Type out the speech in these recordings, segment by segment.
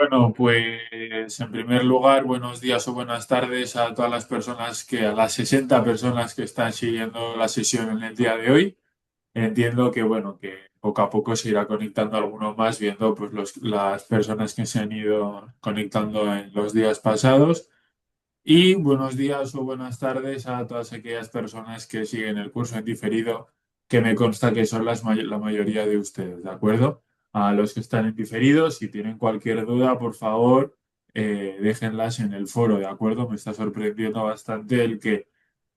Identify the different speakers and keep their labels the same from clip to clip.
Speaker 1: Bueno, pues en primer lugar, buenos días o buenas tardes a todas las personas a las 60 personas que están siguiendo la sesión en el día de hoy. Entiendo que, bueno, que poco a poco se irá conectando alguno más, viendo pues las personas que se han ido conectando en los días pasados. Y buenos días o buenas tardes a todas aquellas personas que siguen el curso en diferido, que me consta que son la mayoría de ustedes, ¿de acuerdo? A los que están en diferido, si tienen cualquier duda, por favor, déjenlas en el foro, ¿de acuerdo? Me está sorprendiendo bastante el que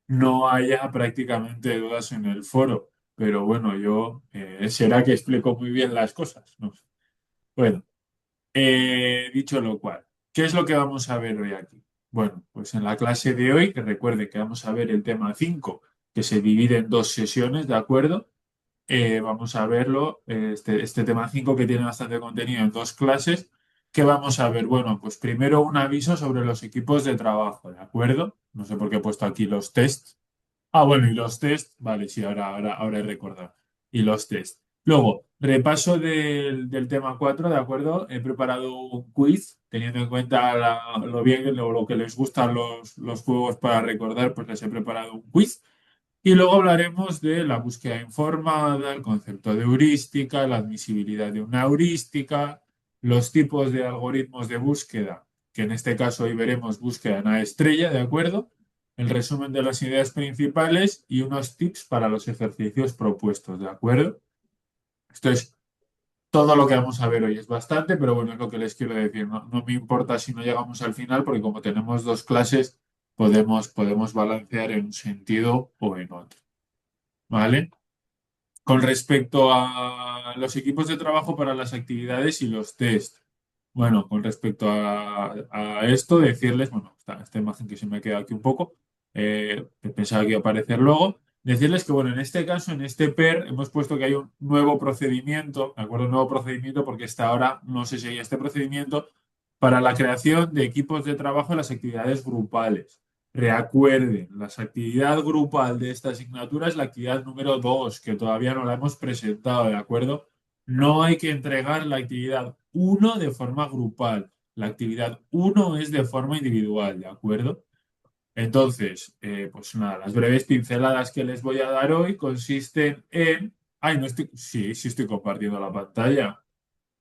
Speaker 1: no haya prácticamente dudas en el foro, pero bueno, será que explico muy bien las cosas, ¿no? Bueno. Dicho lo cual, ¿qué es lo que vamos a ver hoy aquí? Bueno, pues en la clase de hoy, que recuerde que vamos a ver el tema 5, que se divide en dos sesiones, ¿de acuerdo? Vamos a verlo, este tema 5 que tiene bastante contenido en dos clases. ¿Qué vamos a ver? Bueno, pues primero un aviso sobre los equipos de trabajo, ¿de acuerdo? No sé por qué he puesto aquí los tests. Ah, bueno, y los test, vale, sí, ahora he recordado. Y los test. Luego, repaso del tema 4, ¿de acuerdo? He preparado un quiz, teniendo en cuenta lo bien, lo que les gustan los juegos para recordar, pues les he preparado un quiz. Y luego hablaremos de la búsqueda informada, el concepto de heurística, la admisibilidad de una heurística, los tipos de algoritmos de búsqueda, que en este caso hoy veremos búsqueda en A estrella, ¿de acuerdo? El resumen de las ideas principales y unos tips para los ejercicios propuestos, ¿de acuerdo? Esto es todo lo que vamos a ver hoy. Es bastante, pero bueno, es lo que les quiero decir. No me importa si no llegamos al final, porque como tenemos dos clases, podemos balancear en un sentido o en otro. ¿Vale? Con respecto a los equipos de trabajo para las actividades y los test. Bueno, con respecto a esto, decirles, bueno, esta imagen que se me queda aquí un poco, que pensaba que iba a aparecer luego, decirles que, bueno, en este caso, en este PER, hemos puesto que hay un nuevo procedimiento, ¿de acuerdo? Un nuevo procedimiento porque hasta ahora no se seguía este procedimiento para la creación de equipos de trabajo en las actividades grupales. Recuerden, la actividad grupal de esta asignatura es la actividad número 2, que todavía no la hemos presentado, ¿de acuerdo? No hay que entregar la actividad uno de forma grupal. La actividad uno es de forma individual, ¿de acuerdo? Entonces, pues nada, las breves pinceladas que les voy a dar hoy consisten en... Ay, no estoy... Sí, sí estoy compartiendo la pantalla.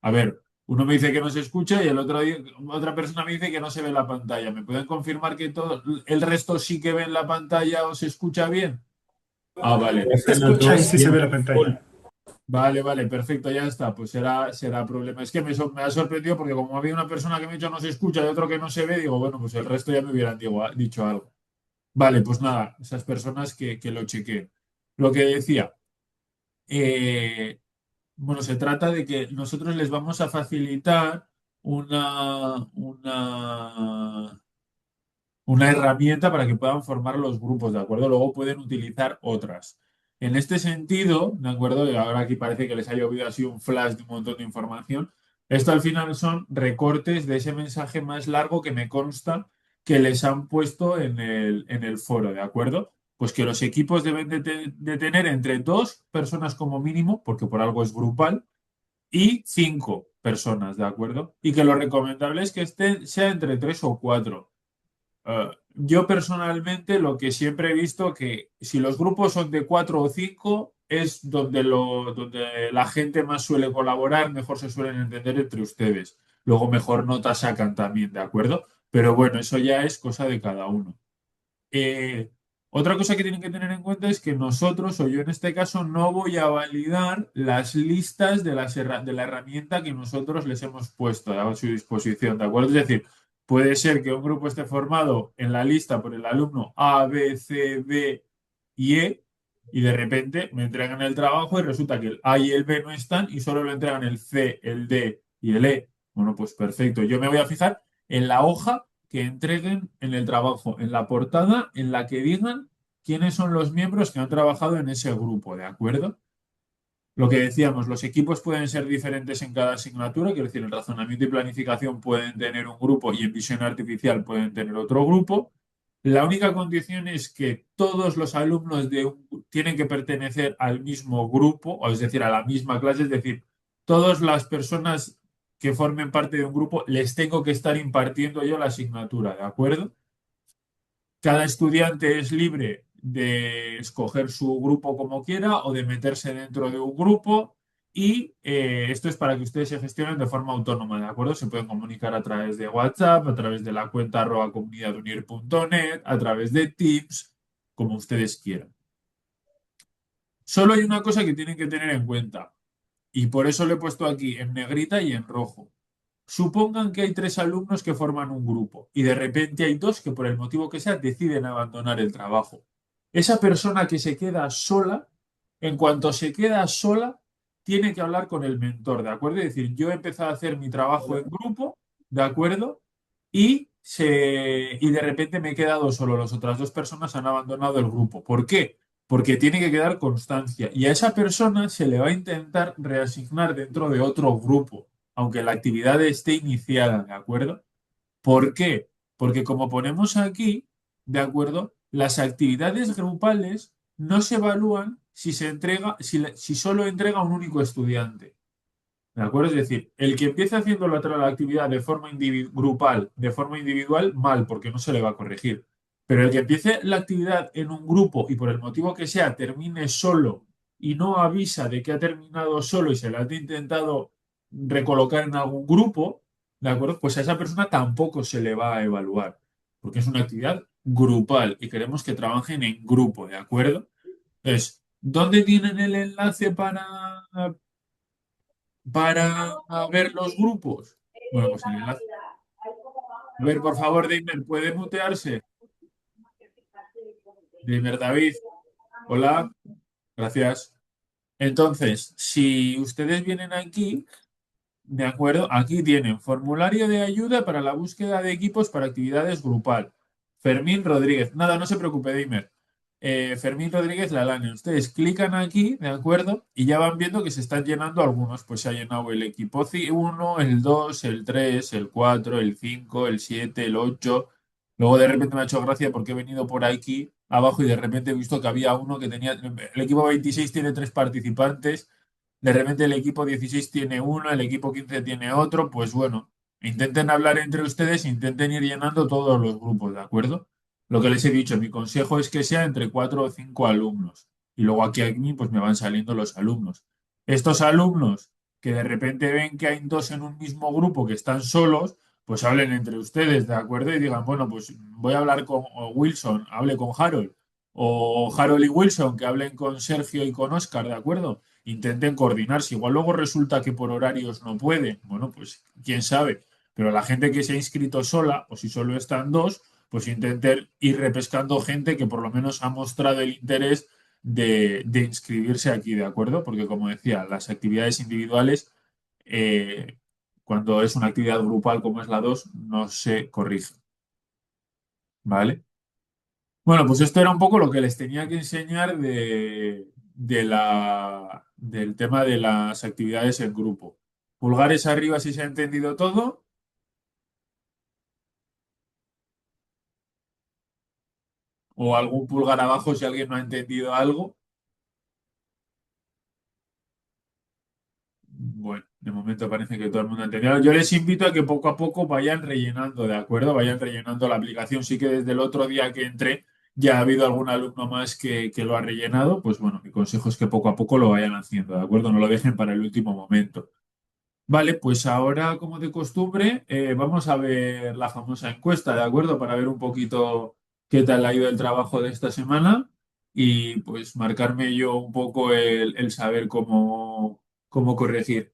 Speaker 1: A ver, uno me dice que no se escucha y otra persona me dice que no se ve la pantalla. ¿Me pueden confirmar que todo el resto sí que ven la pantalla o se escucha bien? Ah, vale.
Speaker 2: Se escucha y sí se ve la pantalla.
Speaker 1: Vale, vale, perfecto, ya está. Pues será problema. Es que me ha sorprendido porque como había una persona que me ha dicho no se escucha y otro que no se ve, digo, bueno, pues el resto ya me hubieran dicho algo. Vale, pues nada, esas personas que lo chequeen. Lo que decía, eh, bueno, se trata de que nosotros les vamos a facilitar una herramienta para que puedan formar los grupos, ¿de acuerdo? Luego pueden utilizar otras. En este sentido, ¿de acuerdo? Y ahora aquí parece que les ha llovido así un flash de un montón de información. Esto al final son recortes de ese mensaje más largo que me consta que les han puesto en el foro, ¿de acuerdo? Pues que los equipos deben de tener entre dos personas como mínimo, porque por algo es grupal, y cinco personas, ¿de acuerdo? Y que lo recomendable es que sea entre tres o cuatro. Yo personalmente lo que siempre he visto que si los grupos son de cuatro o cinco es donde la gente más suele colaborar, mejor se suelen entender entre ustedes. Luego mejor nota sacan también, ¿de acuerdo? Pero bueno, eso ya es cosa de cada uno. Eh, Otra cosa que tienen que tener en cuenta es que nosotros, o yo en este caso, no voy a validar las listas de la herramienta que nosotros les hemos puesto a su disposición, ¿de acuerdo? Es decir, puede ser que un grupo esté formado en la lista por el alumno A, B, C, D y E, y de repente me entregan el trabajo y resulta que el A y el B no están y solo le entregan el C, el D y el E. Bueno, pues perfecto. Yo me voy a fijar en la hoja que entreguen en el trabajo, en la portada, en la que digan quiénes son los miembros que han trabajado en ese grupo, ¿de acuerdo? Lo que decíamos, los equipos pueden ser diferentes en cada asignatura, quiero decir, en razonamiento y planificación pueden tener un grupo y en visión artificial pueden tener otro grupo. La única condición es que todos los alumnos tienen que pertenecer al mismo grupo, o es decir, a la misma clase, es decir, todas las personas que formen parte de un grupo, les tengo que estar impartiendo yo la asignatura, ¿de acuerdo? Cada estudiante es libre de escoger su grupo como quiera o de meterse dentro de un grupo y esto es para que ustedes se gestionen de forma autónoma, ¿de acuerdo? Se pueden comunicar a través de WhatsApp, a través de la cuenta @comunidadunir.net, a través de Teams, como ustedes quieran. Solo hay una cosa que tienen que tener en cuenta y por eso lo he puesto aquí en negrita y en rojo. Supongan que hay 3 alumnos que forman un grupo y de repente hay dos que por el motivo que sea deciden abandonar el trabajo. Esa persona que se queda sola, en cuanto se queda sola, tiene que hablar con el mentor, ¿de acuerdo? Es decir, yo he empezado a hacer mi trabajo en grupo, ¿de acuerdo? Y de repente me he quedado solo. Las otras dos personas han abandonado el grupo. ¿Por qué? Porque tiene que quedar constancia. Y a esa persona se le va a intentar reasignar dentro de otro grupo aunque la actividad esté iniciada, ¿de acuerdo? ¿Por qué? Porque como ponemos aquí, ¿de acuerdo? Las actividades grupales no se evalúan si se entrega, si solo entrega un único estudiante. ¿De acuerdo? Es decir, el que empiece haciendo la actividad de forma grupal, de forma individual, mal, porque no se le va a corregir. Pero el que empiece la actividad en un grupo y por el motivo que sea termine solo y no avisa de que ha terminado solo y se le ha intentado recolocar en algún grupo, ¿de acuerdo? Pues a esa persona tampoco se le va a evaluar, porque es una actividad grupal y queremos que trabajen en grupo, ¿de acuerdo? Entonces, ¿dónde tienen el enlace para ver los grupos? Bueno, pues el enlace. A ver, por favor, Deimer, ¿puede mutearse? Deimer David, hola, gracias. Entonces, si ustedes vienen aquí, de acuerdo, aquí tienen formulario de ayuda para la búsqueda de equipos para actividades grupal. Fermín Rodríguez. Nada, no se preocupe, Deimer. Fermín Rodríguez Lalane. Ustedes clican aquí, ¿de acuerdo? Y ya van viendo que se están llenando algunos. Pues se ha llenado el equipo 1, el 2, el 3, el 4, el 5, el 7, el 8. Luego de repente me ha hecho gracia porque he venido por aquí abajo y de repente he visto que había uno que tenía. El equipo 26 tiene 3 participantes. De repente el equipo 16 tiene uno, el equipo 15 tiene otro, pues bueno, intenten hablar entre ustedes, intenten ir llenando todos los grupos, ¿de acuerdo? Lo que les he dicho, mi consejo es que sea entre 4 o 5 alumnos. Y luego aquí a mí pues me van saliendo los alumnos. Estos alumnos que de repente ven que hay dos en un mismo grupo que están solos, pues hablen entre ustedes, ¿de acuerdo? Y digan, bueno, pues voy a hablar con Wilson, hable con Harold. O Harold y Wilson, que hablen con Sergio y con Oscar, ¿de acuerdo? Intenten coordinarse. Igual luego resulta que por horarios no pueden. Bueno, pues quién sabe. Pero la gente que se ha inscrito sola, o si solo están dos, pues intenten ir repescando gente que por lo menos ha mostrado el interés de inscribirse aquí, ¿de acuerdo? Porque como decía, las actividades individuales, eh, cuando es una actividad grupal como es la 2 no se corrige, ¿vale? Bueno, pues esto era un poco lo que les tenía que enseñar del tema de las actividades en grupo. Pulgares arriba si se ha entendido todo, o algún pulgar abajo si alguien no ha entendido algo. Bueno, de momento parece que todo el mundo ha entendido. Yo les invito a que poco a poco vayan rellenando, ¿de acuerdo? Vayan rellenando la aplicación. Sí que desde el otro día que entré ya ha habido algún alumno más que lo ha rellenado. Pues bueno, mi consejo es que poco a poco lo vayan haciendo, ¿de acuerdo? No lo dejen para el último momento. Vale, pues ahora, como de costumbre, vamos a ver la famosa encuesta, ¿de acuerdo? Para ver un poquito qué tal ha ido el trabajo de esta semana y pues marcarme yo un poco el saber cómo corregir.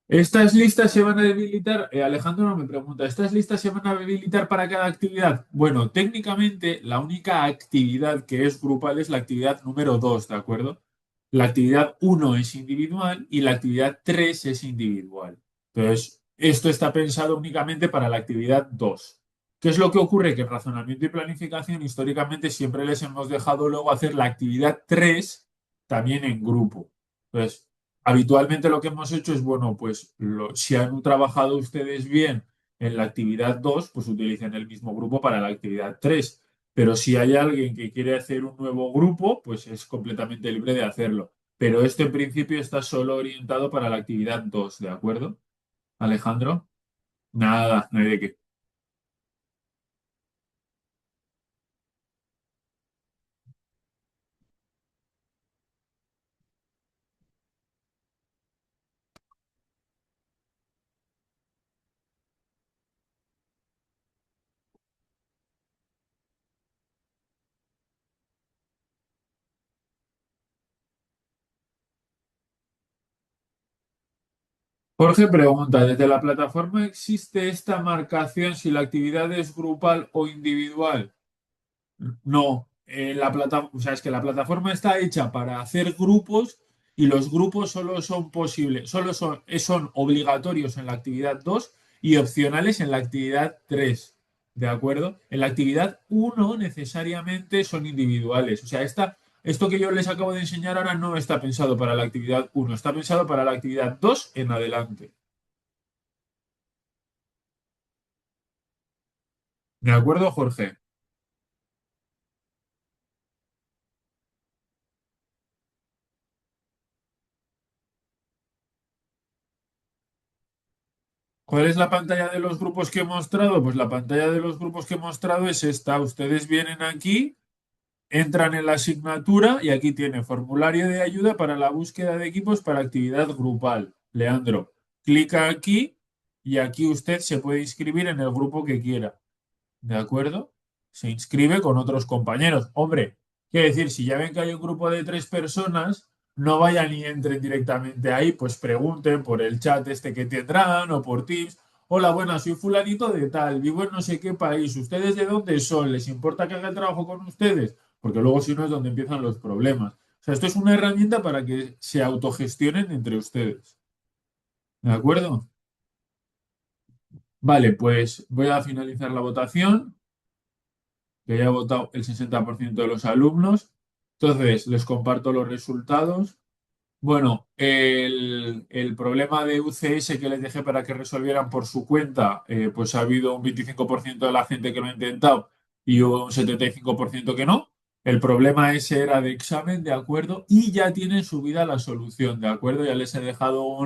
Speaker 1: ¿Estas listas se van a debilitar? Alejandro me pregunta, ¿estas listas se van a debilitar para cada actividad? Bueno, técnicamente la única actividad que es grupal es la actividad número 2, ¿de acuerdo? La actividad uno es individual y la actividad 3 es individual. Entonces, esto está pensado únicamente para la actividad 2. ¿Qué es lo que ocurre? Que en razonamiento y planificación históricamente siempre les hemos dejado luego hacer la actividad 3 también en grupo. Entonces, habitualmente lo que hemos hecho es, bueno, pues si han trabajado ustedes bien en la actividad 2 pues utilicen el mismo grupo para la actividad 3. Pero si hay alguien que quiere hacer un nuevo grupo, pues es completamente libre de hacerlo. pero este en principio está solo orientado para la actividad 2, ¿de acuerdo, Alejandro? Nada, no hay de qué. Jorge pregunta, ¿desde la plataforma existe esta marcación si la actividad es grupal o individual? No, o sea, es que la plataforma está hecha para hacer grupos y los grupos solo son posibles, son obligatorios en la actividad 2 y opcionales en la actividad 3, ¿de acuerdo? En la actividad uno necesariamente son individuales. O sea, esto que yo les acabo de enseñar ahora no está pensado para la actividad uno, está pensado para la actividad 2 en adelante. ¿De acuerdo, Jorge? ¿Cuál es la pantalla de los grupos que he mostrado? Pues la pantalla de los grupos que he mostrado es esta. Ustedes vienen aquí, entran en la asignatura y aquí tiene formulario de ayuda para la búsqueda de equipos para actividad grupal. Leandro, clica aquí y aquí usted se puede inscribir en el grupo que quiera. ¿De acuerdo? Se inscribe con otros compañeros. Hombre, quiere decir, si ya ven que hay un grupo de 3 personas, no vayan y entren directamente ahí, pues pregunten por el chat este que tendrán o por Teams. Hola, buenas, soy fulanito de tal, vivo en no sé qué país. ¿Ustedes de dónde son? ¿Les importa que haga el trabajo con ustedes? Porque luego si no es donde empiezan los problemas. O sea, esto es una herramienta para que se autogestionen entre ustedes. ¿De acuerdo? Vale, pues voy a finalizar la votación, que ya ha votado el 60% de los alumnos. Entonces, les comparto los resultados. Bueno, el problema de UCS que les dejé para que resolvieran por su cuenta, pues ha habido un 25% de la gente que lo ha intentado y un 75% que no. El problema ese era de examen, ¿de acuerdo? Y ya tienen subida la solución, ¿de acuerdo? Ya les he dejado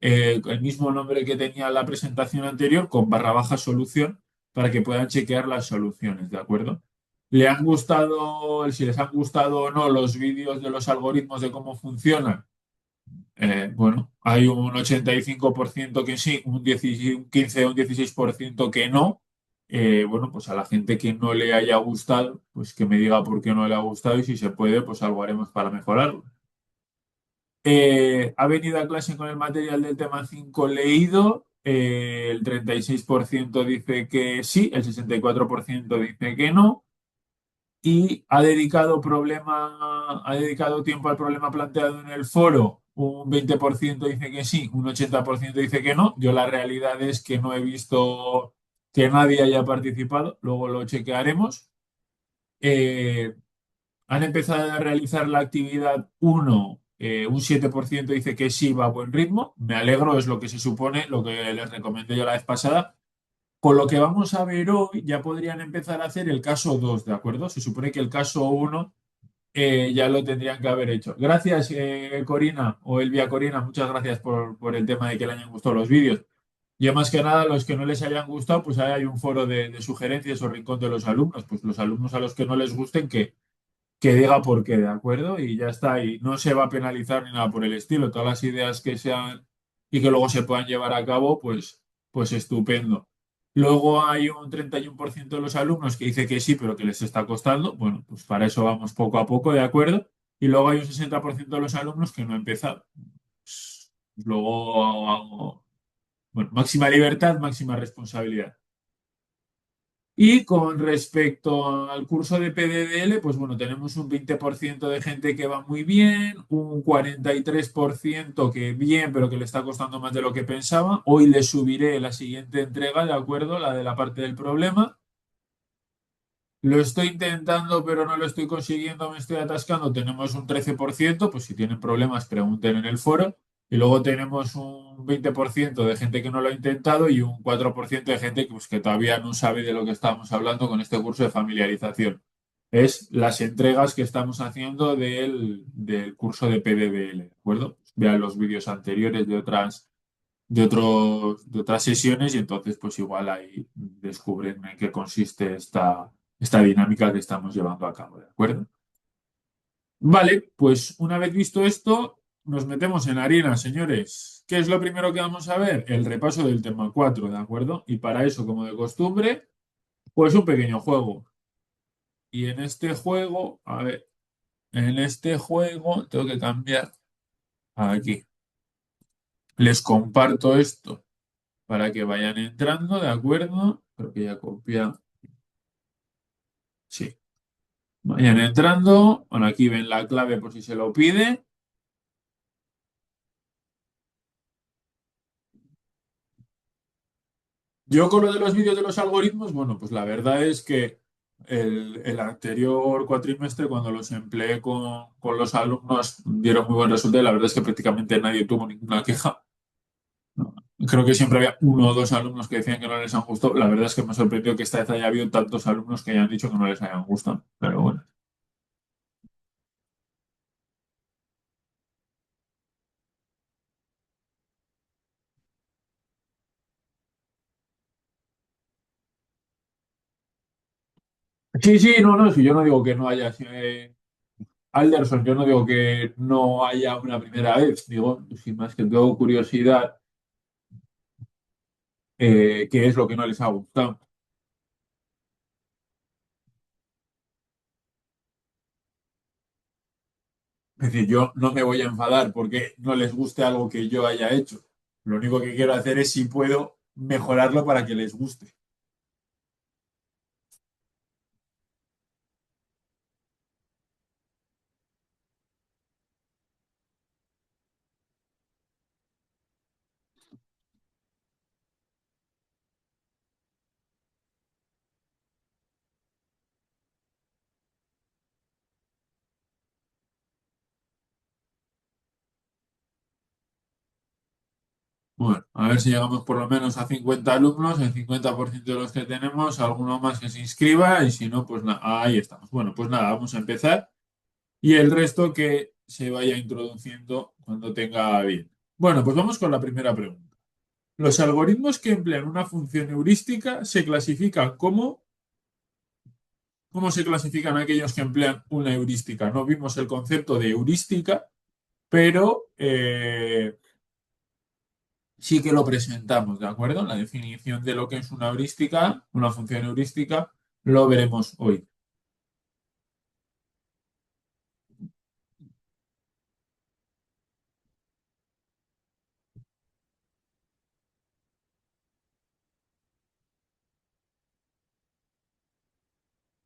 Speaker 1: el mismo nombre que tenía la presentación anterior con barra baja solución para que puedan chequear las soluciones, ¿de acuerdo? Si les han gustado o no los vídeos de los algoritmos de cómo funcionan? Bueno, hay un 85% que sí, un 16, un 15 o un 16% que no. Bueno, pues a la gente que no le haya gustado, pues que me diga por qué no le ha gustado y si se puede, pues algo haremos para mejorarlo. Ha venido a clase con el material del tema 5 leído. El 36% dice que sí, el 64% dice que no. Y ha dedicado tiempo al problema planteado en el foro. Un 20% dice que sí, un 80% dice que no. Yo la realidad es que no he visto que nadie haya participado, luego lo chequearemos. Eh, Han empezado a realizar la actividad uno. Un 7% dice que sí va a buen ritmo. Me alegro, es lo que se supone, lo que les recomendé yo la vez pasada. Con lo que vamos a ver hoy, ya podrían empezar a hacer el caso 2, ¿de acuerdo? Se supone que el caso uno ya lo tendrían que haber hecho. Gracias, Corina, o Elvia Corina, muchas gracias por el tema de que le hayan gustado los vídeos. Yo más que nada, los que no les hayan gustado, pues ahí hay un foro de sugerencias o rincón de los alumnos. Pues los alumnos a los que no les gusten, que diga por qué, ¿de acuerdo? Y ya está, y no se va a penalizar ni nada por el estilo. Todas las ideas que sean y que luego se puedan llevar a cabo, pues estupendo. Luego hay un 31% de los alumnos que dice que sí, pero que les está costando. Bueno, pues para eso vamos poco a poco, ¿de acuerdo? Y luego hay un 60% de los alumnos que no ha empezado. Pues bueno, máxima libertad, máxima responsabilidad. Y con respecto al curso de PDDL, pues bueno, tenemos un 20% de gente que va muy bien, un 43% que bien, pero que le está costando más de lo que pensaba. Hoy le subiré la siguiente entrega, ¿de acuerdo? La de la parte del problema. Lo estoy intentando, pero no lo estoy consiguiendo, me estoy atascando. Tenemos un 13%, pues si tienen problemas, pregunten en el foro. Y luego tenemos un 20% de gente que no lo ha intentado y un 4% de gente que todavía no sabe de lo que estamos hablando con este curso de familiarización. es las entregas que estamos haciendo del curso de PDBL, ¿de acuerdo? Vean los vídeos anteriores de otras sesiones y entonces pues igual ahí descubren en qué consiste esta dinámica que estamos llevando a cabo, ¿de acuerdo? Vale, pues una vez visto esto, nos metemos en harina, señores. ¿Qué es lo primero que vamos a ver? El repaso del tema 4, ¿de acuerdo? Y para eso, como de costumbre, pues un pequeño juego. Y en este juego, a ver, en este juego tengo que cambiar aquí. Les comparto esto para que vayan entrando, ¿de acuerdo? Creo que ya copia. Sí. Vayan entrando. Bueno, aquí ven la clave por si se lo pide. Yo con lo de los vídeos de los algoritmos, bueno, pues la verdad es que el anterior cuatrimestre, cuando los empleé con los alumnos, dieron muy buen resultado y la verdad es que prácticamente nadie tuvo ninguna queja. ¿No? Creo que siempre había uno o dos alumnos que decían que no les han gustado. La verdad es que me sorprendió que esta vez haya habido tantos alumnos que hayan dicho que no les hayan gustado. Pero bueno. Sí, sí, no, no, si yo no digo que no haya Alderson, yo no digo que no haya una primera vez, digo, sin más que tengo curiosidad, qué es lo que no les ha gustado. Es decir, yo no me voy a enfadar porque no les guste algo que yo haya hecho. Lo único que quiero hacer es si puedo mejorarlo para que les guste. Bueno, a ver si llegamos por lo menos a 50 alumnos, el 50% de los que tenemos, alguno más que se inscriba y si no, pues nada, ahí estamos. Bueno, pues nada, vamos a empezar y el resto que se vaya introduciendo cuando tenga bien. Bueno, pues vamos con la primera pregunta. Los algoritmos que emplean una función heurística se clasifican como... ¿Cómo se clasifican aquellos que emplean una heurística? No vimos el concepto de heurística, pero sí que lo presentamos, ¿de acuerdo? La definición de lo que es una heurística, una función heurística, lo veremos hoy.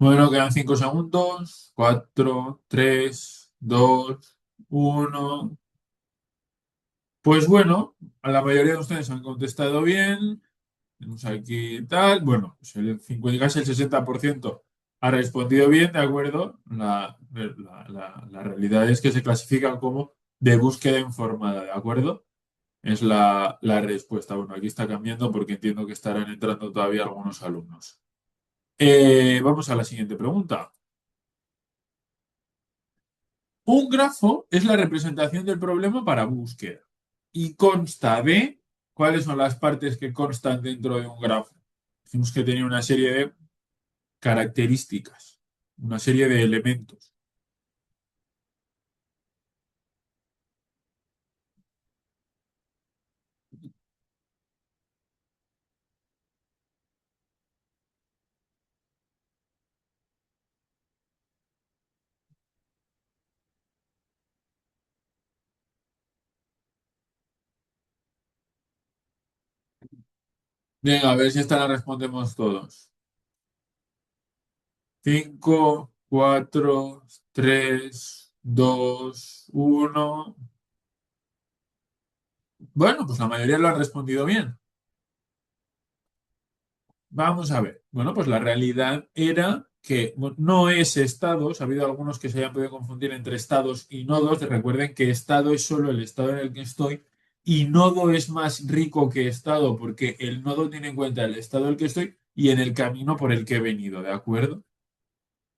Speaker 1: Bueno, quedan 5 segundos. 4, 3, 2, 1. Pues bueno, a la mayoría de ustedes han contestado bien. Tenemos aquí tal. Bueno, pues el 50, casi el 60% ha respondido bien, ¿de acuerdo? La realidad es que se clasifican como de búsqueda informada, ¿de acuerdo? Es la respuesta. Bueno, aquí está cambiando porque entiendo que estarán entrando todavía algunos alumnos. Vamos a la siguiente pregunta. Un grafo es la representación del problema para búsqueda y consta de... ¿Cuáles son las partes que constan dentro de un grafo? Decimos que tenía una serie de características, una serie de elementos. Venga, a ver si esta la respondemos todos. 5, 4, 3, 2, 1. Bueno, pues la mayoría lo ha respondido bien. Vamos a ver. Bueno, pues la realidad era que bueno, no es estados. Ha habido algunos que se hayan podido confundir entre estados y nodos. Recuerden que estado es solo el estado en el que estoy y nodo es más rico que estado porque el nodo tiene en cuenta el estado en el que estoy y en el camino por el que he venido, ¿de acuerdo?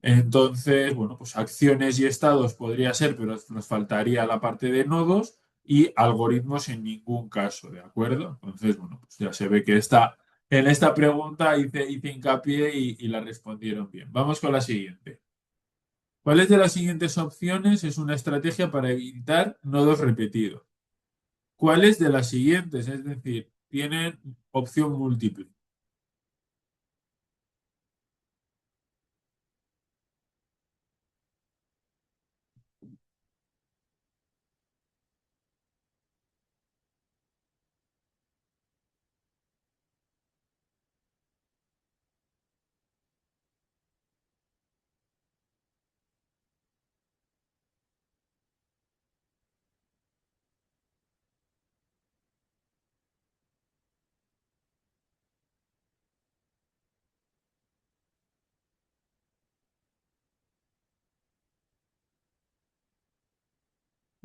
Speaker 1: Entonces, bueno, pues acciones y estados podría ser, pero nos faltaría la parte de nodos y algoritmos en ningún caso, ¿de acuerdo? Entonces, bueno, pues ya se ve que en esta pregunta hice hincapié y la respondieron bien. Vamos con la siguiente. ¿Cuáles de las siguientes opciones es una estrategia para evitar nodos repetidos? ¿Cuáles de las siguientes? Es decir, tienen opción múltiple.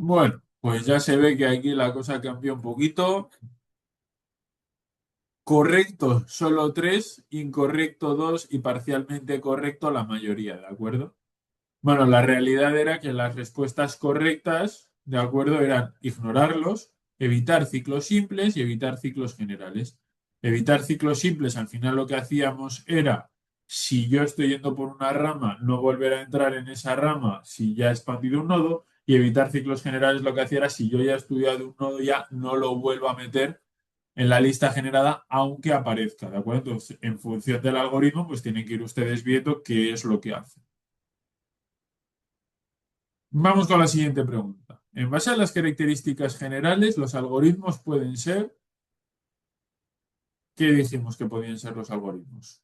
Speaker 1: Bueno, pues ya se ve que aquí la cosa cambió un poquito. Correcto, solo tres, incorrecto dos y parcialmente correcto la mayoría, ¿de acuerdo? Bueno, la realidad era que las respuestas correctas, ¿de acuerdo? Eran ignorarlos, evitar ciclos simples y evitar ciclos generales. Evitar ciclos simples, al final lo que hacíamos era, si yo estoy yendo por una rama, no volver a entrar en esa rama si ya he expandido un nodo, y evitar ciclos generales lo que hacía era, si yo ya he estudiado un nodo, ya no lo vuelvo a meter en la lista generada, aunque aparezca, ¿de acuerdo? Entonces, en función del algoritmo, pues tienen que ir ustedes viendo qué es lo que hace. Vamos con la siguiente pregunta. En base a las características generales, los algoritmos pueden ser, ¿qué dijimos que podían ser los algoritmos?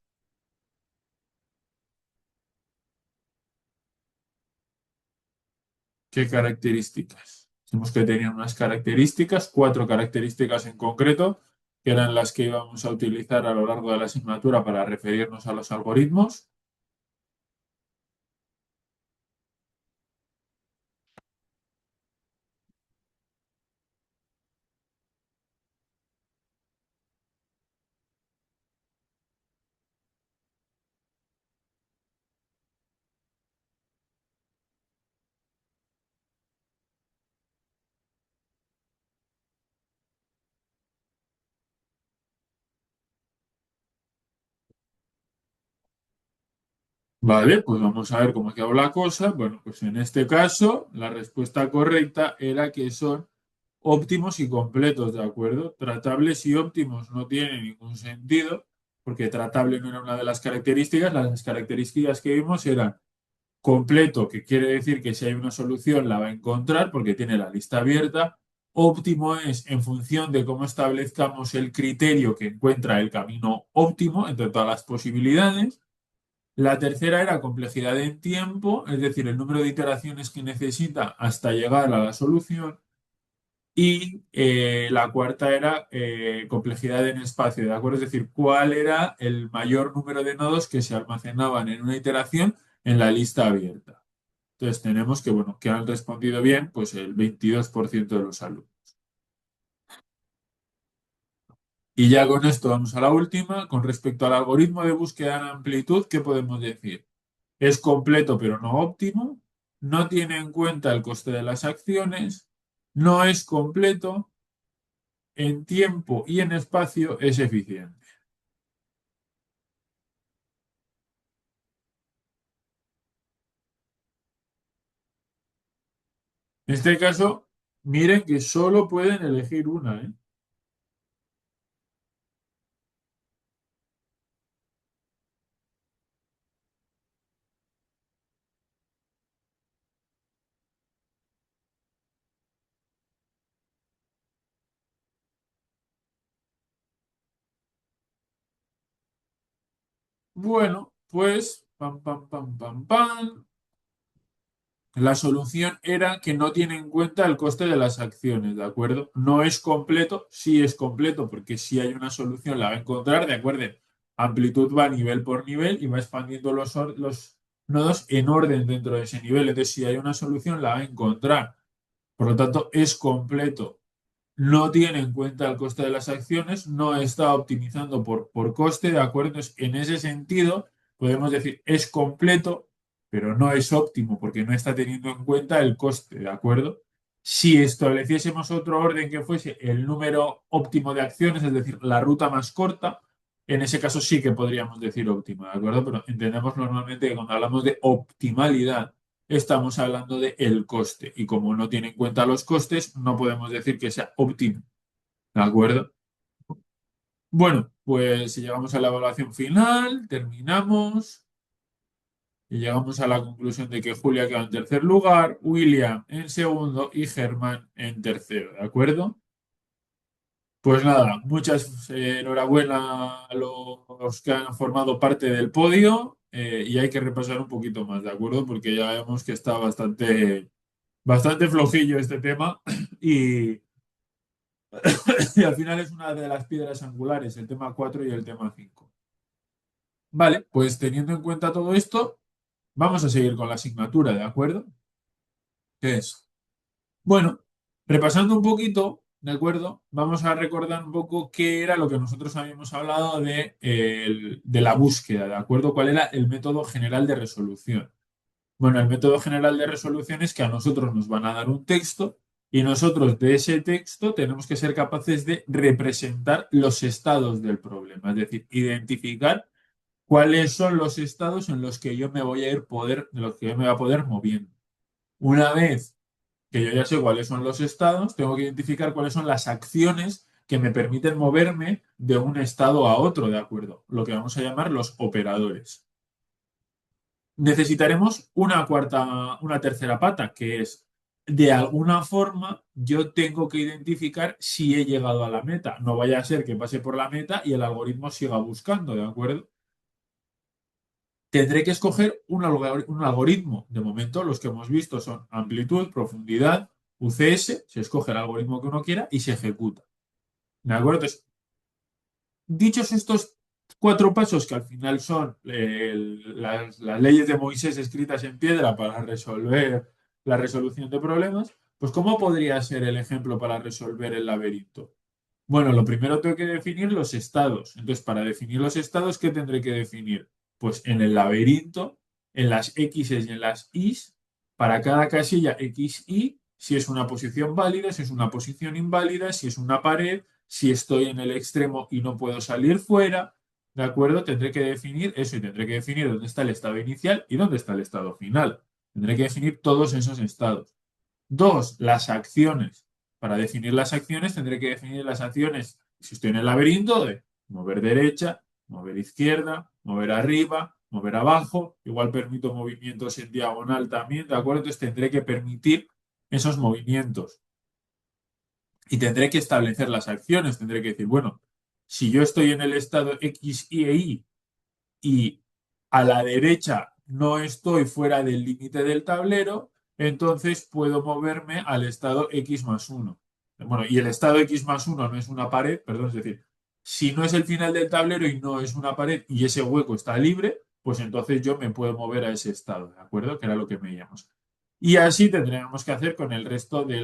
Speaker 1: ¿Qué características? Dijimos que tenían unas características, cuatro características en concreto, que eran las que íbamos a utilizar a lo largo de la asignatura para referirnos a los algoritmos. Vale, pues vamos a ver cómo ha quedado la cosa. Bueno, pues en este caso, la respuesta correcta era que son óptimos y completos, ¿de acuerdo? Tratables y óptimos no tiene ningún sentido, porque tratable no era una de las características. Las características que vimos eran completo, que quiere decir que si hay una solución la va a encontrar porque tiene la lista abierta. Óptimo es en función de cómo establezcamos el criterio que encuentra el camino óptimo entre todas las posibilidades. La tercera era complejidad en tiempo, es decir, el número de iteraciones que necesita hasta llegar a la solución. Y la cuarta era complejidad en espacio, ¿de acuerdo? Es decir, cuál era el mayor número de nodos que se almacenaban en una iteración en la lista abierta. Entonces tenemos que, bueno, que han respondido bien, pues el 22% de los alumnos. Y ya con esto vamos a la última. Con respecto al algoritmo de búsqueda en amplitud, ¿qué podemos decir? Es completo pero no óptimo, no tiene en cuenta el coste de las acciones, no es completo, en tiempo y en espacio es eficiente. En este caso, miren que solo pueden elegir una, ¿eh? Bueno, pues, pam, pam, pam, pam, pam. La solución era que no tiene en cuenta el coste de las acciones, ¿de acuerdo? No es completo, sí es completo, porque si hay una solución la va a encontrar, ¿de acuerdo? Amplitud va nivel por nivel y va expandiendo los nodos en orden dentro de ese nivel. Entonces, si hay una solución, la va a encontrar. Por lo tanto, es completo. No tiene en cuenta el coste de las acciones, no está optimizando por coste, ¿de acuerdo? Entonces, en ese sentido, podemos decir es completo, pero no es óptimo porque no está teniendo en cuenta el coste, ¿de acuerdo? Si estableciésemos otro orden que fuese el número óptimo de acciones, es decir, la ruta más corta, en ese caso sí que podríamos decir óptima, ¿de acuerdo? Pero entendemos normalmente que cuando hablamos de optimalidad, estamos hablando de el coste. Y como no tiene en cuenta los costes, no podemos decir que sea óptimo, ¿de acuerdo? Bueno, pues si llegamos a la evaluación final, terminamos y llegamos a la conclusión de que Julia queda en tercer lugar, William en segundo y Germán en tercero, ¿de acuerdo? Pues nada, muchas enhorabuena a los que han formado parte del podio y hay que repasar un poquito más, ¿de acuerdo? Porque ya vemos que está bastante flojillo este tema y, y al final es una de las piedras angulares, el tema 4 y el tema 5. Vale, pues teniendo en cuenta todo esto, vamos a seguir con la asignatura, ¿de acuerdo? ¿Qué es? Bueno, repasando un poquito, ¿de acuerdo? Vamos a recordar un poco qué era lo que nosotros habíamos hablado de la búsqueda, ¿de acuerdo? ¿Cuál era el método general de resolución? Bueno, el método general de resolución es que a nosotros nos van a dar un texto y nosotros de ese texto tenemos que ser capaces de representar los estados del problema, es decir, identificar cuáles son los estados en los que yo me voy a ir poder, de los que yo me voy a poder moviendo. Una vez que yo ya sé cuáles son los estados, tengo que identificar cuáles son las acciones que me permiten moverme de un estado a otro, ¿de acuerdo? Lo que vamos a llamar los operadores. Necesitaremos una tercera pata, que es, de alguna forma, yo tengo que identificar si he llegado a la meta. No vaya a ser que pase por la meta y el algoritmo siga buscando, ¿de acuerdo? Tendré que escoger un algoritmo. De momento, los que hemos visto son amplitud, profundidad, UCS, se escoge el algoritmo que uno quiera y se ejecuta. ¿De acuerdo? Entonces, dichos estos cuatro pasos que al final son las leyes de Moisés escritas en piedra para resolver la resolución de problemas, pues ¿cómo podría ser el ejemplo para resolver el laberinto? Bueno, lo primero tengo que definir los estados. Entonces, para definir los estados, ¿qué tendré que definir? Pues en el laberinto, en las X y en las Y, para cada casilla X, Y, si es una posición válida, si es una posición inválida, si es una pared, si estoy en el extremo y no puedo salir fuera, ¿de acuerdo? Tendré que definir eso y tendré que definir dónde está el estado inicial y dónde está el estado final. Tendré que definir todos esos estados. Dos, las acciones. Para definir las acciones tendré que definir las acciones, si estoy en el laberinto, de mover derecha, mover izquierda, mover arriba, mover abajo. Igual permito movimientos en diagonal también, ¿de acuerdo? Entonces tendré que permitir esos movimientos y tendré que establecer las acciones. Tendré que decir, bueno, si yo estoy en el estado X, Y e Y y a la derecha no estoy fuera del límite del tablero, entonces puedo moverme al estado X más uno. Bueno, y el estado X más uno no es una pared, perdón, es decir, si no es el final del tablero y no es una pared y ese hueco está libre, pues entonces yo me puedo mover a ese estado, ¿de acuerdo? Que era lo que veíamos. Y así tendremos que hacer con el resto de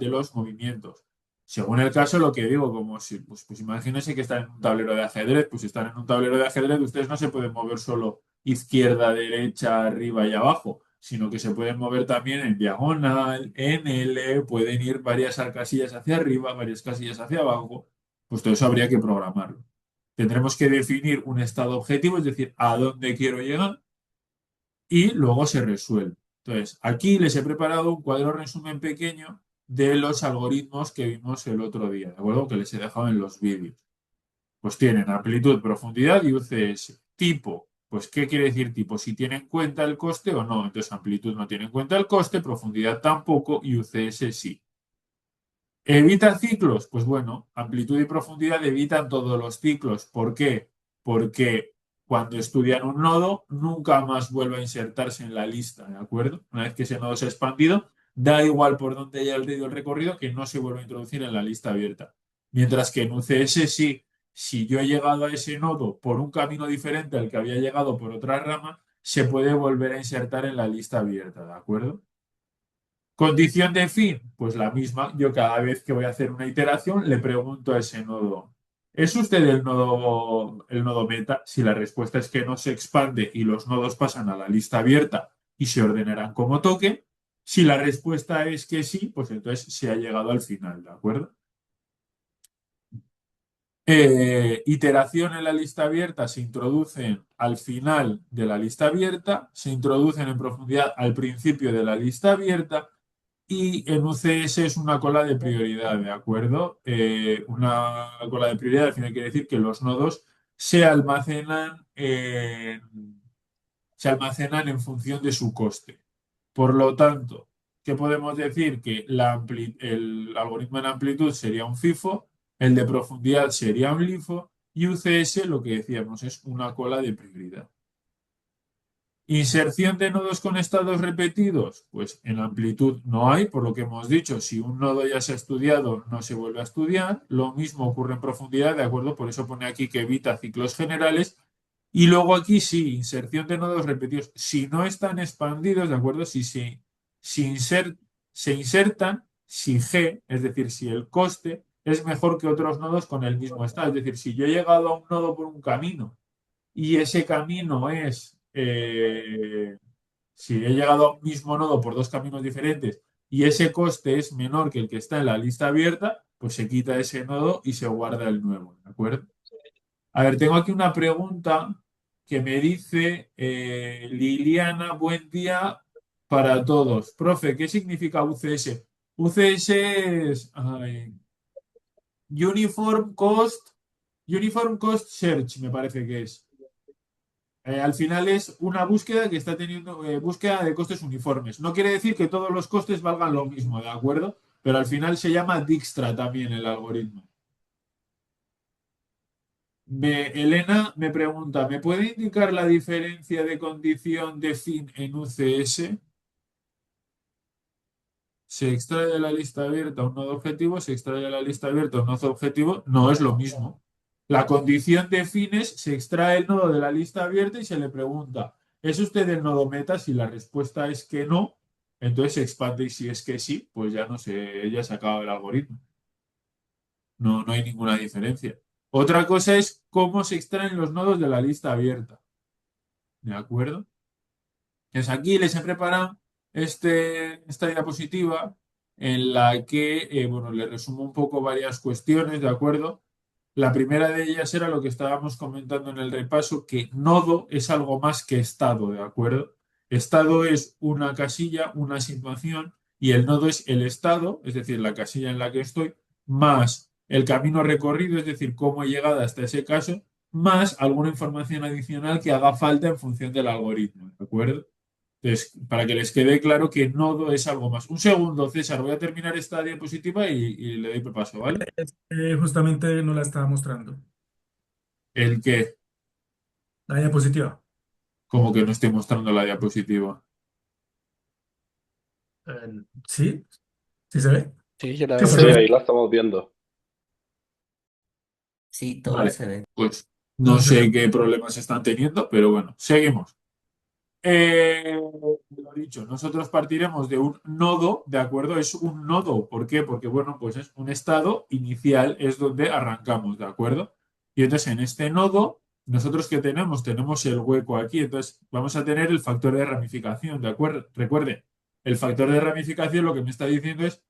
Speaker 1: los movimientos. Según el caso, lo que digo, como si, pues imagínense que están en un tablero de ajedrez, pues si están en un tablero de ajedrez, ustedes no se pueden mover solo izquierda, derecha, arriba y abajo, sino que se pueden mover también en diagonal, en L, pueden ir varias casillas hacia arriba, varias casillas hacia abajo, pues todo eso habría que programarlo. Tendremos que definir un estado objetivo, es decir, a dónde quiero llegar, y luego se resuelve. Entonces, aquí les he preparado un cuadro resumen pequeño de los algoritmos que vimos el otro día, ¿de acuerdo? Que les he dejado en los vídeos. Pues tienen amplitud, profundidad y UCS. Tipo, pues ¿qué quiere decir tipo? Si tiene en cuenta el coste o no. Entonces, amplitud no tiene en cuenta el coste, profundidad tampoco y UCS sí. ¿Evita ciclos? Pues bueno, amplitud y profundidad evitan todos los ciclos. ¿Por qué? Porque cuando estudian un nodo, nunca más vuelve a insertarse en la lista, ¿de acuerdo? Una vez que ese nodo se ha expandido, da igual por dónde haya ido el recorrido, que no se vuelve a introducir en la lista abierta. Mientras que en UCS sí, si yo he llegado a ese nodo por un camino diferente al que había llegado por otra rama, se puede volver a insertar en la lista abierta, ¿de acuerdo? Condición de fin, pues la misma. Yo cada vez que voy a hacer una iteración le pregunto a ese nodo. ¿Es usted el nodo meta? Si la respuesta es que no se expande y los nodos pasan a la lista abierta y se ordenarán como toque. Si la respuesta es que sí, pues entonces se ha llegado al final, ¿de acuerdo? Iteración en la lista abierta se introducen al final de la lista abierta, se introducen en profundidad al principio de la lista abierta y en UCS es una cola de prioridad, ¿de acuerdo? Una cola de prioridad al final quiere decir que los nodos se almacenan en función de su coste. Por lo tanto, ¿qué podemos decir? Que el algoritmo en amplitud sería un FIFO, el de profundidad sería un LIFO y UCS lo que decíamos es una cola de prioridad. Inserción de nodos con estados repetidos, pues en amplitud no hay, por lo que hemos dicho, si un nodo ya se ha estudiado, no se vuelve a estudiar. Lo mismo ocurre en profundidad, ¿de acuerdo? Por eso pone aquí que evita ciclos generales. Y luego aquí sí, inserción de nodos repetidos. Si no están expandidos, ¿de acuerdo? Si se insertan, si G, es decir, si el coste es mejor que otros nodos con el mismo estado. Es decir, si yo he llegado a un nodo por un camino y ese camino si he llegado a un mismo nodo por dos caminos diferentes y ese coste es menor que el que está en la lista abierta, pues se quita ese nodo y se guarda el nuevo, ¿de acuerdo? A ver, tengo aquí una pregunta que me dice Liliana, buen día para todos. Profe, ¿qué significa UCS? UCS es Uniform Cost, Uniform Cost Search, me parece que es. Al final es una búsqueda que está teniendo búsqueda de costes uniformes. No quiere decir que todos los costes valgan lo mismo, ¿de acuerdo? Pero al final se llama Dijkstra también el algoritmo. Elena me pregunta, ¿me puede indicar la diferencia de condición de fin en UCS? Se extrae de la lista abierta un nodo objetivo, se extrae de la lista abierta un nodo objetivo, no es lo mismo. La condición de fines se extrae el nodo de la lista abierta y se le pregunta, ¿es usted el nodo meta? Si la respuesta es que no, entonces se expande y si es que sí, pues ya no sé, ya se acaba el algoritmo. No, no hay ninguna diferencia. Otra cosa es cómo se extraen los nodos de la lista abierta. ¿De acuerdo? Pues aquí les he preparado esta diapositiva en la que, bueno, les resumo un poco varias cuestiones, ¿de acuerdo? La primera de ellas era lo que estábamos comentando en el repaso, que nodo es algo más que estado, ¿de acuerdo? Estado es una casilla, una situación, y el nodo es el estado, es decir, la casilla en la que estoy, más el camino recorrido, es decir, cómo he llegado hasta ese caso, más alguna información adicional que haga falta en función del algoritmo, ¿de acuerdo? Entonces, para que les quede claro que nodo es algo más. Un segundo, César, voy a terminar esta diapositiva y le doy paso, ¿vale?
Speaker 2: Justamente no la estaba mostrando.
Speaker 1: El que,
Speaker 2: La diapositiva.
Speaker 1: como que no estoy mostrando la diapositiva.
Speaker 2: ¿Sí? ¿Sí se ve?
Speaker 3: Sí, yo la
Speaker 2: ¿Qué
Speaker 3: veo.
Speaker 2: fue,
Speaker 4: Sí,
Speaker 2: profe?
Speaker 4: ahí la estamos viendo.
Speaker 5: Sí, todo
Speaker 1: Vale,
Speaker 5: se ve.
Speaker 1: pues no
Speaker 2: No se
Speaker 1: sé
Speaker 2: ve.
Speaker 1: qué problemas están teniendo, pero bueno, seguimos. Lo dicho, nosotros partiremos de un nodo, ¿de acuerdo? Es un nodo. ¿Por qué? Porque, bueno, pues es un estado inicial, es donde arrancamos, ¿de acuerdo? Y entonces en este nodo, nosotros que tenemos, tenemos el hueco aquí, entonces vamos a tener el factor de ramificación, ¿de acuerdo? Recuerde, el factor de ramificación lo que me está diciendo es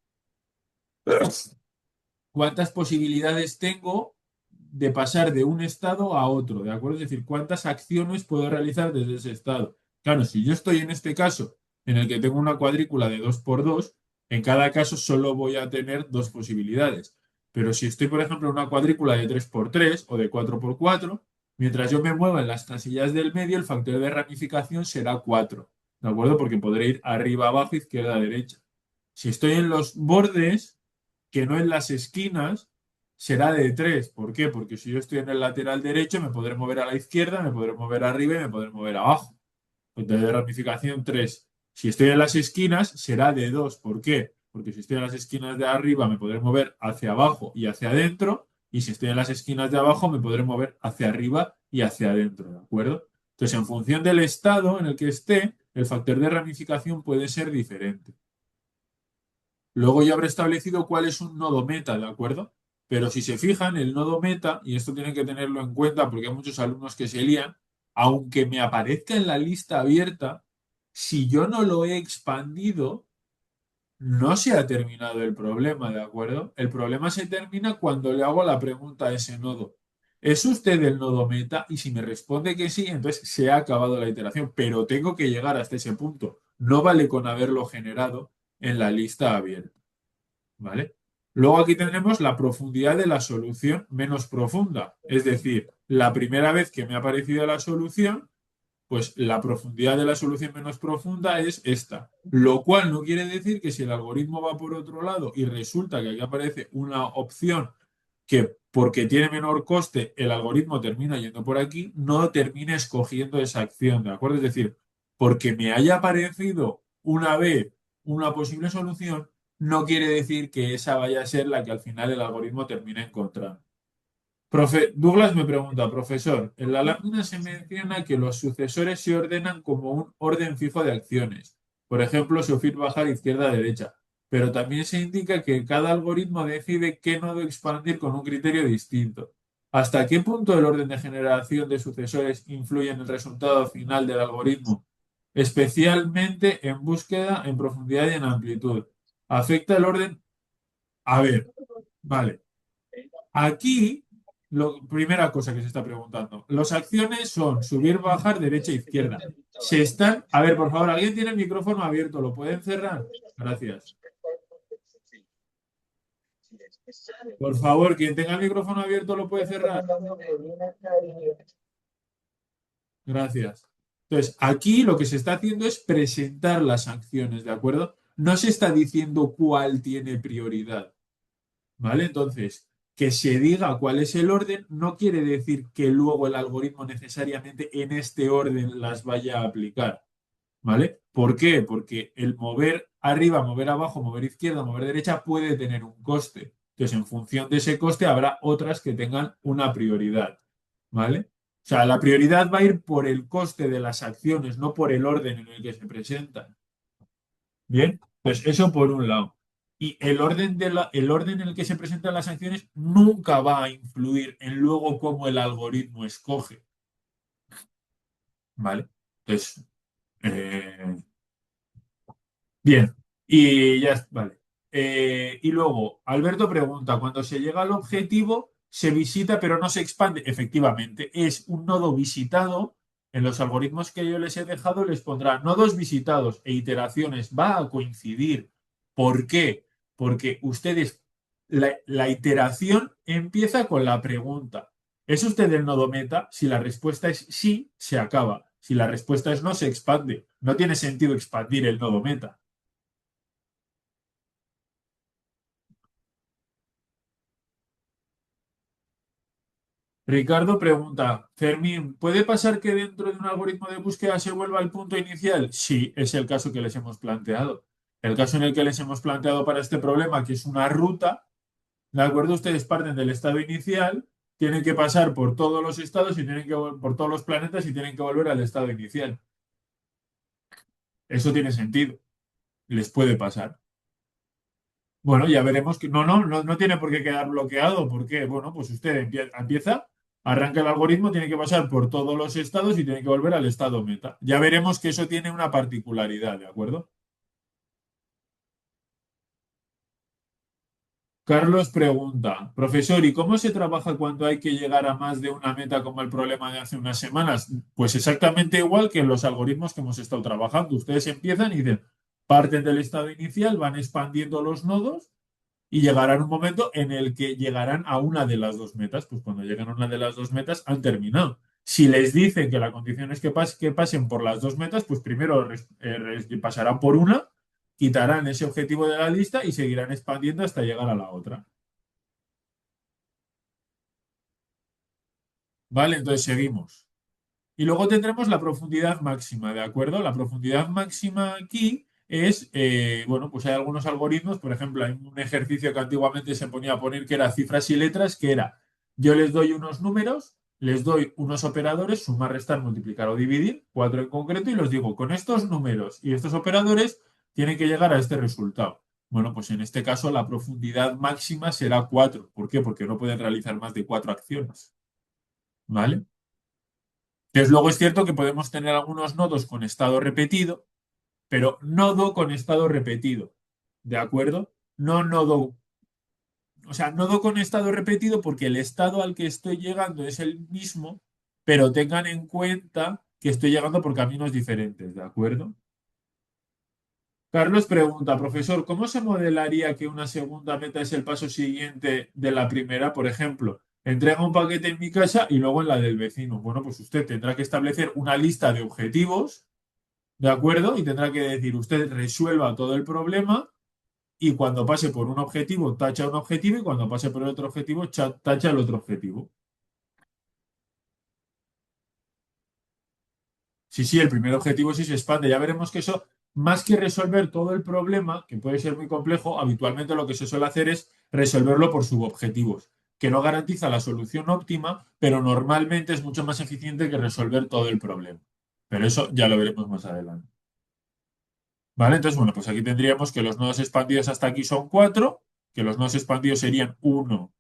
Speaker 1: cuántas posibilidades tengo de pasar de un estado a otro, ¿de acuerdo? Es decir, cuántas acciones puedo realizar desde ese estado. Claro, si yo estoy en este caso en el que tengo una cuadrícula de 2 por 2, en cada caso solo voy a tener dos posibilidades. Pero si estoy, por ejemplo, en una cuadrícula de 3 por 3 o de 4 por 4, mientras yo me mueva en las casillas del medio, el factor de ramificación será 4, ¿de acuerdo? Porque podré ir arriba, abajo, izquierda, derecha. Si estoy en los bordes, que no en las esquinas, será de 3. ¿Por qué? Porque si yo estoy en el lateral derecho, me podré mover a la izquierda, me podré mover arriba y me podré mover abajo. Entonces, de ramificación 3. Si estoy en las esquinas, será de 2. ¿Por qué? Porque si estoy en las esquinas de arriba, me podré mover hacia abajo y hacia adentro. Y si estoy en las esquinas de abajo, me podré mover hacia arriba y hacia adentro. ¿De acuerdo? Entonces, en función del estado en el que esté, el factor de ramificación puede ser diferente. Luego ya habré establecido cuál es un nodo meta, ¿de acuerdo? Pero si se fijan, el nodo meta, y esto tienen que tenerlo en cuenta porque hay muchos alumnos que se lían, aunque me aparezca en la lista abierta, si yo no lo he expandido, no se ha terminado el problema, ¿de acuerdo? El problema se termina cuando le hago la pregunta a ese nodo. ¿Es usted el nodo meta? Y si me responde que sí, entonces se ha acabado la iteración, pero tengo que llegar hasta ese punto. No vale con haberlo generado en la lista abierta, ¿vale? Luego aquí tenemos la profundidad de la solución menos profunda, es decir, la primera vez que me ha aparecido la solución, pues la profundidad de la solución menos profunda es esta, lo cual no quiere decir que si el algoritmo va por otro lado y resulta que aquí aparece una opción que porque tiene menor coste el algoritmo termina yendo por aquí, no termine escogiendo esa acción, ¿de acuerdo? Es decir, porque me haya aparecido una vez una posible solución, no quiere decir que esa vaya a ser la que al final el algoritmo termine encontrando. Douglas me pregunta, profesor, en la lámina se menciona que los sucesores se ordenan como un orden fijo de acciones. Por ejemplo, subir, bajar, izquierda, derecha. Pero también se indica que cada algoritmo decide qué nodo expandir con un criterio distinto. ¿Hasta qué punto el orden de generación de sucesores influye en el resultado final del algoritmo? Especialmente en búsqueda, en profundidad y en amplitud. ¿Afecta el orden? A ver, vale. Aquí, primera cosa que se está preguntando. Las acciones son subir, bajar, derecha, izquierda. Se están. A ver, por favor, ¿alguien tiene el micrófono abierto? ¿Lo pueden cerrar? Gracias. Por favor, quien tenga el micrófono abierto lo puede cerrar. Gracias. Entonces, aquí lo que se está haciendo es presentar las acciones, ¿de acuerdo? No se está diciendo cuál tiene prioridad. ¿Vale? Entonces, que se diga cuál es el orden no quiere decir que luego el algoritmo necesariamente en este orden las vaya a aplicar, ¿vale? ¿Por qué? Porque el mover arriba, mover abajo, mover izquierda, mover derecha puede tener un coste. Entonces, en función de ese coste habrá otras que tengan una prioridad, ¿vale? O sea, la prioridad va a ir por el coste de las acciones, no por el orden en el que se presentan. Bien, pues eso por un lado. Y el orden en el que se presentan las acciones nunca va a influir en luego cómo el algoritmo escoge. ¿Vale? Entonces, eh, bien. Y ya, vale. Y luego, Alberto pregunta, cuando se llega al objetivo, se visita pero no se expande. Efectivamente, es un nodo visitado. En los algoritmos que yo les he dejado les pondrá nodos visitados e iteraciones. Va a coincidir. ¿Por qué? Porque ustedes, la iteración empieza con la pregunta. ¿Es usted el nodo meta? Si la respuesta es sí, se acaba. Si la respuesta es no, se expande. No tiene sentido expandir el nodo meta. Ricardo pregunta, Fermín, ¿puede pasar que dentro de un algoritmo de búsqueda se vuelva al punto inicial? Sí, es el caso que les hemos planteado. El caso en el que les hemos planteado para este problema, que es una ruta, ¿de acuerdo? Ustedes parten del estado inicial, tienen que pasar por todos los estados y tienen que por todos los planetas y tienen que volver al estado inicial. Eso tiene sentido. Les puede pasar. Bueno, ya veremos que no tiene por qué quedar bloqueado, porque, bueno, pues usted empieza, arranca el algoritmo, tiene que pasar por todos los estados y tiene que volver al estado meta. Ya veremos que eso tiene una particularidad, ¿de acuerdo? Carlos pregunta, profesor, ¿y cómo se trabaja cuando hay que llegar a más de una meta como el problema de hace unas semanas? Pues exactamente igual que en los algoritmos que hemos estado trabajando. Ustedes empiezan y dicen, parten del estado inicial, van expandiendo los nodos y llegarán un momento en el que llegarán a una de las dos metas. Pues cuando llegan a una de las dos metas han terminado. Si les dicen que la condición es que pasen por las dos metas, pues primero pasarán por una, quitarán ese objetivo de la lista y seguirán expandiendo hasta llegar a la otra. ¿Vale? Entonces seguimos. Y luego tendremos la profundidad máxima, ¿de acuerdo? La profundidad máxima aquí es, bueno, pues hay algunos algoritmos, por ejemplo, hay un ejercicio que antiguamente se ponía a poner que era cifras y letras, que era, yo les doy unos números, les doy unos operadores, sumar, restar, multiplicar o dividir, cuatro en concreto, y les digo, con estos números y estos operadores tienen que llegar a este resultado. Bueno, pues en este caso la profundidad máxima será 4. ¿Por qué? Porque no pueden realizar más de 4 acciones. ¿Vale? Entonces, luego es cierto que podemos tener algunos nodos con estado repetido, pero nodo con estado repetido. ¿De acuerdo? No nodo, o sea, nodo con estado repetido porque el estado al que estoy llegando es el mismo, pero tengan en cuenta que estoy llegando por caminos diferentes. ¿De acuerdo? Carlos pregunta, profesor, ¿cómo se modelaría que una segunda meta es el paso siguiente de la primera? Por ejemplo, entrega un paquete en mi casa y luego en la del vecino. Bueno, pues usted tendrá que establecer una lista de objetivos, ¿de acuerdo? Y tendrá que decir, usted resuelva todo el problema y cuando pase por un objetivo, tacha un objetivo y cuando pase por el otro objetivo, tacha el otro objetivo. Sí, sí, el primer objetivo sí se expande. Ya veremos que eso, más que resolver todo el problema, que puede ser muy complejo, habitualmente lo que se suele hacer es resolverlo por subobjetivos, que no garantiza la solución óptima, pero normalmente es mucho más eficiente que resolver todo el problema. Pero eso ya lo veremos más adelante. ¿Vale? Entonces, bueno, pues aquí tendríamos que los nodos expandidos hasta aquí son 4, que los nodos expandidos serían un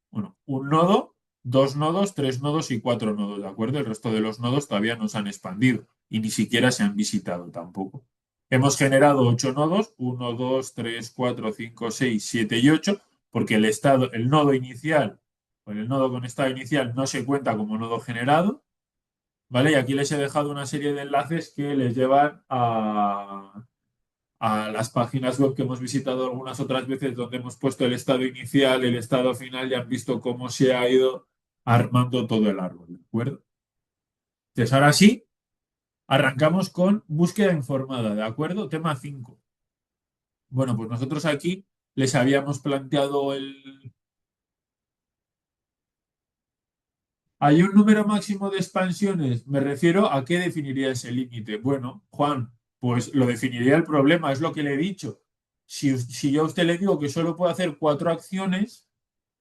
Speaker 1: nodo, dos nodos, tres nodos y cuatro nodos, ¿de acuerdo? El resto de los nodos todavía no se han expandido y ni siquiera se han visitado tampoco. Hemos generado 8 nodos, uno, 2, 3, 4, 5, 6, 7 y 8, porque el nodo inicial, o el nodo con estado inicial no se cuenta como nodo generado, ¿vale? Y aquí les he dejado una serie de enlaces que les llevan a las páginas web que hemos visitado algunas otras veces donde hemos puesto el estado inicial, el estado final y han visto cómo se ha ido armando todo el árbol, ¿de acuerdo? Entonces, ahora sí, arrancamos con búsqueda informada, ¿de acuerdo? Tema 5. Bueno, pues nosotros aquí les habíamos planteado el... ¿Hay un número máximo de expansiones? Me refiero a qué definiría ese límite. Bueno, Juan, pues lo definiría el problema, es lo que le he dicho. Si yo a usted le digo que solo puedo hacer 4 acciones,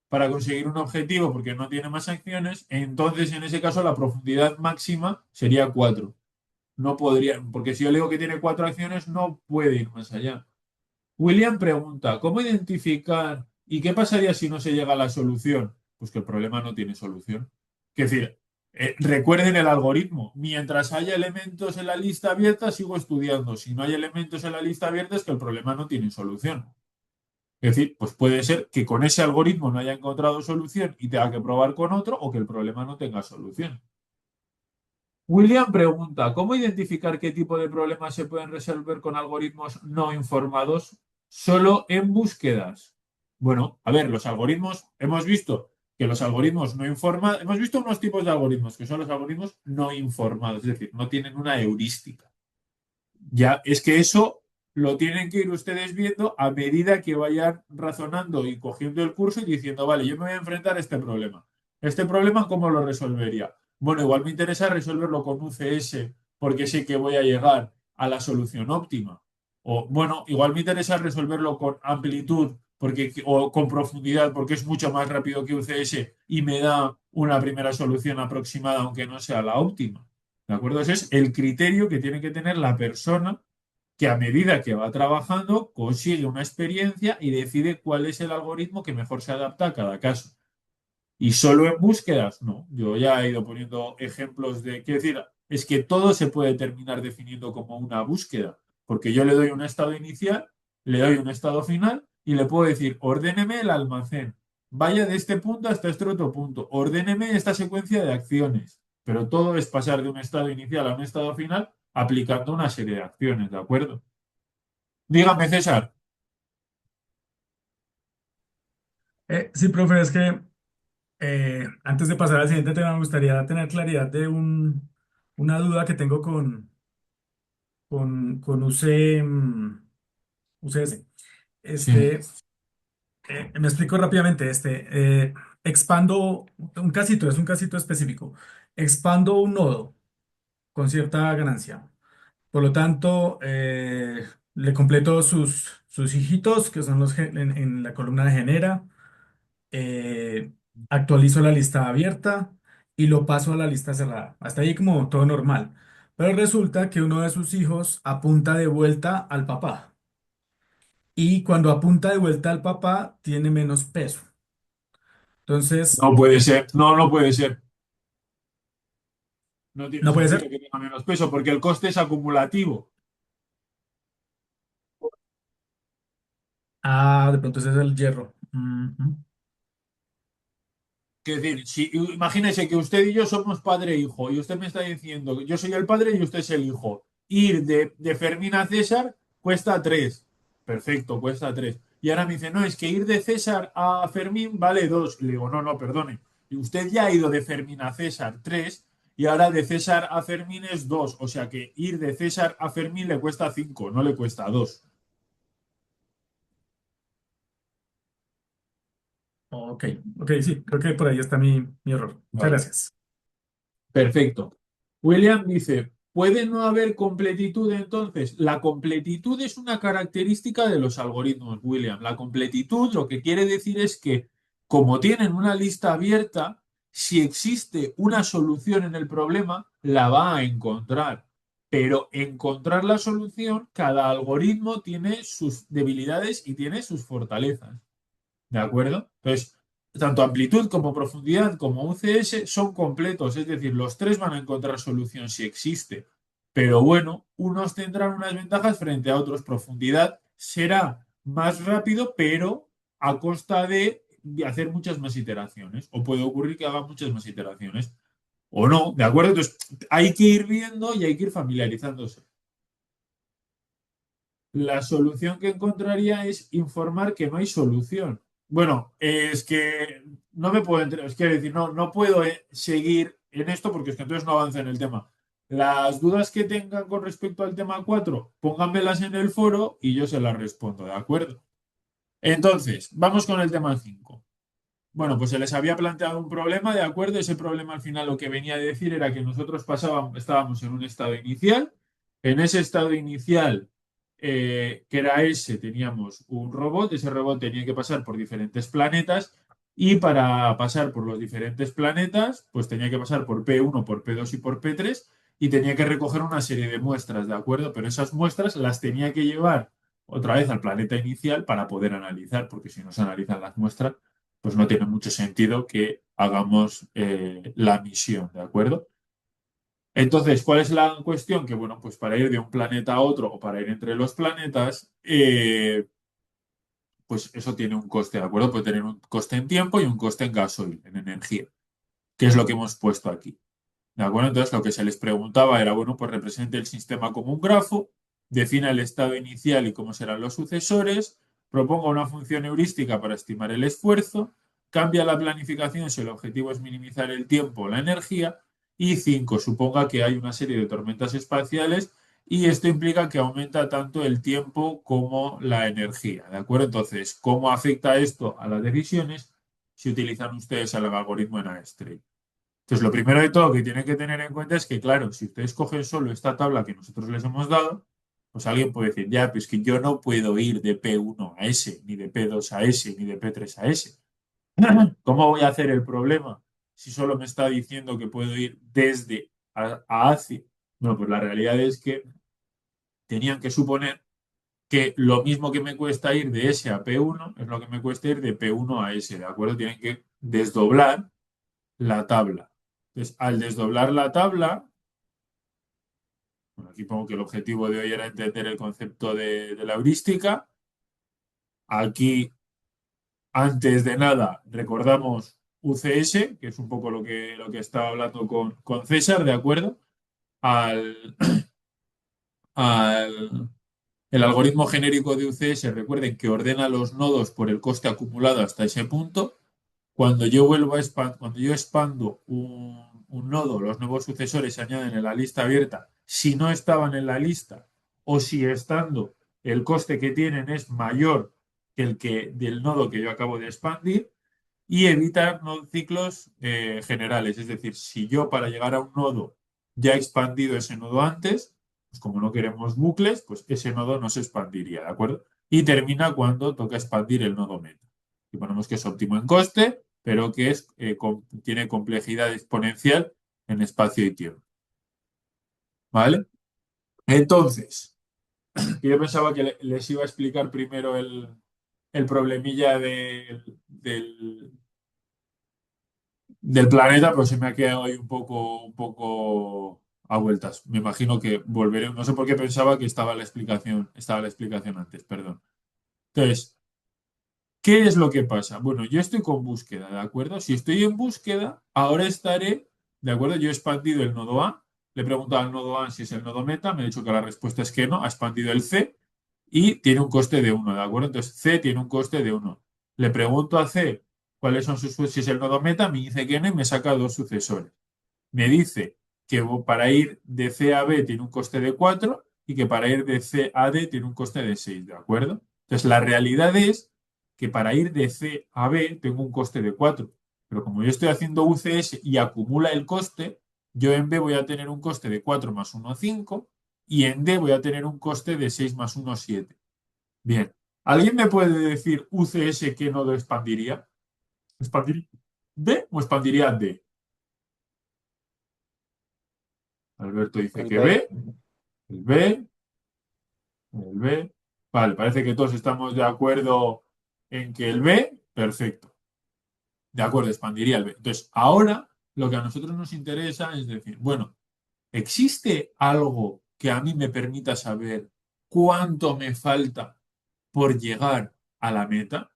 Speaker 1: para conseguir un objetivo porque no tiene más acciones, entonces en ese caso la profundidad máxima sería 4. No podría, porque si yo le digo que tiene 4 acciones, no puede ir más allá. William pregunta, ¿cómo identificar y qué pasaría si no se llega a la solución? Pues que el problema no tiene solución. Es decir, recuerden el algoritmo. Mientras haya elementos en la lista abierta, sigo estudiando. Si no hay elementos en la lista abierta, es que el problema no tiene solución. Es decir, pues puede ser que con ese algoritmo no haya encontrado solución y tenga que probar con otro o que el problema no tenga solución. William pregunta, ¿cómo identificar qué tipo de problemas se pueden resolver con algoritmos no informados solo en búsquedas? Bueno, a ver, los algoritmos, hemos visto que los algoritmos no informados, hemos visto unos tipos de algoritmos que son los algoritmos no informados, es decir, no tienen una heurística. Ya, es que eso lo tienen que ir ustedes viendo a medida que vayan razonando y cogiendo el curso y diciendo, vale, yo me voy a enfrentar a este problema. ¿Este problema cómo lo resolvería? Bueno, igual me interesa resolverlo con UCS porque sé que voy a llegar a la solución óptima. O, bueno, igual me interesa resolverlo con amplitud o con profundidad porque es mucho más rápido que UCS y me da una primera solución aproximada aunque no sea la óptima. ¿De acuerdo? Ese es el criterio que tiene que tener la persona que a medida que va trabajando consigue una experiencia y decide cuál es el algoritmo que mejor se adapta a cada caso. Y solo en búsquedas, no. Yo ya he ido poniendo ejemplos de, quiero decir, es que todo se puede terminar definiendo como una búsqueda, porque yo le doy un estado inicial, le doy un estado final y le puedo decir, ordéneme el almacén, vaya de este punto hasta este otro punto, ordéneme esta secuencia de acciones, pero todo es pasar de un estado inicial a un estado final aplicando una serie de acciones, ¿de acuerdo? Dígame, César.
Speaker 2: Sí, profe, es que antes de pasar al siguiente tema, me gustaría tener claridad de una duda que tengo con UCS.
Speaker 1: Sí.
Speaker 2: Este, me explico rápidamente. Expando un casito, es un casito específico. Expando un nodo con cierta ganancia. Por lo tanto, le completo sus hijitos, que son en la columna de genera. eh, Actualizo la lista abierta y lo paso a la lista cerrada. Hasta ahí como todo normal. Pero resulta que uno de sus hijos apunta de vuelta al papá. y cuando apunta de vuelta al papá tiene menos peso. Entonces,
Speaker 1: No puede ser, no, no puede ser. No tiene
Speaker 2: no puede
Speaker 1: sentido
Speaker 2: ser.
Speaker 1: que tenga menos peso porque el coste es acumulativo.
Speaker 2: Ah, de pronto ese es el hierro. Ujú.
Speaker 1: Es decir, si, imagínese que usted y yo somos padre e hijo y usted me está diciendo que yo soy el padre y usted es el hijo. Ir de Fermín a César cuesta 3. Perfecto, cuesta 3. Y ahora me dice, no, es que ir de César a Fermín vale 2. Y le digo, no, no, perdone. Y usted ya ha ido de Fermín a César 3 y ahora de César a Fermín es 2. O sea que ir de César a Fermín le cuesta 5, no le cuesta 2.
Speaker 2: Ok, ok, sí, creo que por ahí está mi error. Muchas
Speaker 1: Vale.
Speaker 2: gracias.
Speaker 1: Perfecto. William dice, ¿puede no haber completitud entonces? La completitud es una característica de los algoritmos, William. La completitud lo que quiere decir es que, como tienen una lista abierta, si existe una solución en el problema, la va a encontrar. Pero encontrar la solución, cada algoritmo tiene sus debilidades y tiene sus fortalezas. ¿De acuerdo? Entonces, tanto amplitud como profundidad como UCS son completos, es decir, los tres van a encontrar solución si existe. Pero bueno, unos tendrán unas ventajas frente a otros. Profundidad será más rápido, pero a costa de hacer muchas más iteraciones. O puede ocurrir que haga muchas más iteraciones. O no, ¿de acuerdo? Entonces, hay que ir viendo y hay que ir familiarizándose. La solución que encontraría es informar que no hay solución. Bueno, es que no me puedo entrar, es que decir, no, no puedo seguir en esto porque es que entonces no avanza en el tema. Las dudas que tengan con respecto al tema 4, pónganmelas en el foro y yo se las respondo, ¿de acuerdo? Entonces, vamos con el tema 5. Bueno, pues se les había planteado un problema, ¿de acuerdo? Ese problema al final lo que venía a decir era que nosotros estábamos en un estado inicial. En ese estado inicial, que era ese, teníamos un robot. Ese robot tenía que pasar por diferentes planetas y para pasar por los diferentes planetas, pues tenía que pasar por P1, por P2 y por P3 y tenía que recoger una serie de muestras, ¿de acuerdo? Pero esas muestras las tenía que llevar otra vez al planeta inicial para poder analizar, porque si no se analizan las muestras pues no tiene mucho sentido que hagamos la misión, ¿de acuerdo? Entonces, ¿cuál es la cuestión? Que, bueno, pues para ir de un planeta a otro o para ir entre los planetas, pues eso tiene un coste, ¿de acuerdo? Puede tener un coste en tiempo y un coste en gasoil, en energía, que es lo que hemos puesto aquí. ¿De acuerdo? Entonces, lo que se les preguntaba era, bueno, pues represente el sistema como un grafo, defina el estado inicial y cómo serán los sucesores, proponga una función heurística para estimar el esfuerzo, cambia la planificación si el objetivo es minimizar el tiempo o la energía, y 5, suponga que hay una serie de tormentas espaciales y esto implica que aumenta tanto el tiempo como la energía. ¿De acuerdo? Entonces, ¿cómo afecta esto a las decisiones si utilizan ustedes el algoritmo en AES-Trade? Entonces, lo primero de todo que tienen que tener en cuenta es que, claro, si ustedes cogen solo esta tabla que nosotros les hemos dado, pues alguien puede decir, ya, pues que yo no puedo ir de P1 a S, ni de P2 a S, ni de P3 a S. ¿Cómo voy a hacer el problema si solo me está diciendo que puedo ir desde a hacia? Bueno, pues la realidad es que tenían que suponer que lo mismo que me cuesta ir de S a P1 es lo que me cuesta ir de P1 a S, ¿de acuerdo? Tienen que desdoblar la tabla. Entonces, al desdoblar la tabla, bueno, aquí pongo que el objetivo de hoy era entender el concepto de la heurística. Aquí, antes de nada, recordamos UCS, que es un poco lo que estaba hablando con César, ¿de acuerdo? Al, al, el algoritmo genérico de UCS, recuerden que ordena los nodos por el coste acumulado hasta ese punto. Cuando yo expando un nodo, los nuevos sucesores se añaden en la lista abierta. Si no estaban en la lista o si estando, el coste que tienen es mayor que el que del nodo que yo acabo de expandir y evitar ciclos generales. Es decir, si yo para llegar a un nodo ya he expandido ese nodo antes, pues como no queremos bucles, pues ese nodo no se expandiría, ¿de acuerdo? Y termina cuando toca expandir el nodo meta. Y ponemos que es óptimo en coste, pero que tiene complejidad exponencial en espacio y tiempo. ¿Vale? Entonces, que yo pensaba que les iba a explicar primero el problemilla del planeta, pero se me ha quedado ahí un poco a vueltas. Me imagino que volveré. No sé por qué pensaba que estaba la explicación antes, perdón. Entonces, ¿qué es lo que pasa? Bueno, yo estoy con búsqueda, ¿de acuerdo? Si estoy en búsqueda, ahora estaré, ¿de acuerdo? Yo he expandido el nodo A, le he preguntado al nodo A si es el nodo meta, me ha dicho que la respuesta es que no, ha expandido el C y tiene un coste de uno, ¿de acuerdo? Entonces C tiene un coste de uno. Le pregunto a C cuáles son si es el nodo meta, me dice que no y me saca dos sucesores. Me dice que para ir de C a B tiene un coste de 4 y que para ir de C a D tiene un coste de 6, ¿de acuerdo? Entonces, la realidad es que para ir de C a B tengo un coste de 4, pero como yo estoy haciendo UCS y acumula el coste, yo en B voy a tener un coste de 4 más uno 5 y en D voy a tener un coste de 6 más uno 7. Bien, ¿alguien me puede decir UCS qué nodo expandiría? ¿Expandiría D o expandiría D? Alberto dice
Speaker 3: El
Speaker 1: que
Speaker 3: B.
Speaker 1: B. El B, el B. Vale, parece que todos estamos de acuerdo en que el B, perfecto. De acuerdo, expandiría el B. Entonces, ahora lo que a nosotros nos interesa es decir, bueno, ¿existe algo que a mí me permita saber cuánto me falta por llegar a la meta?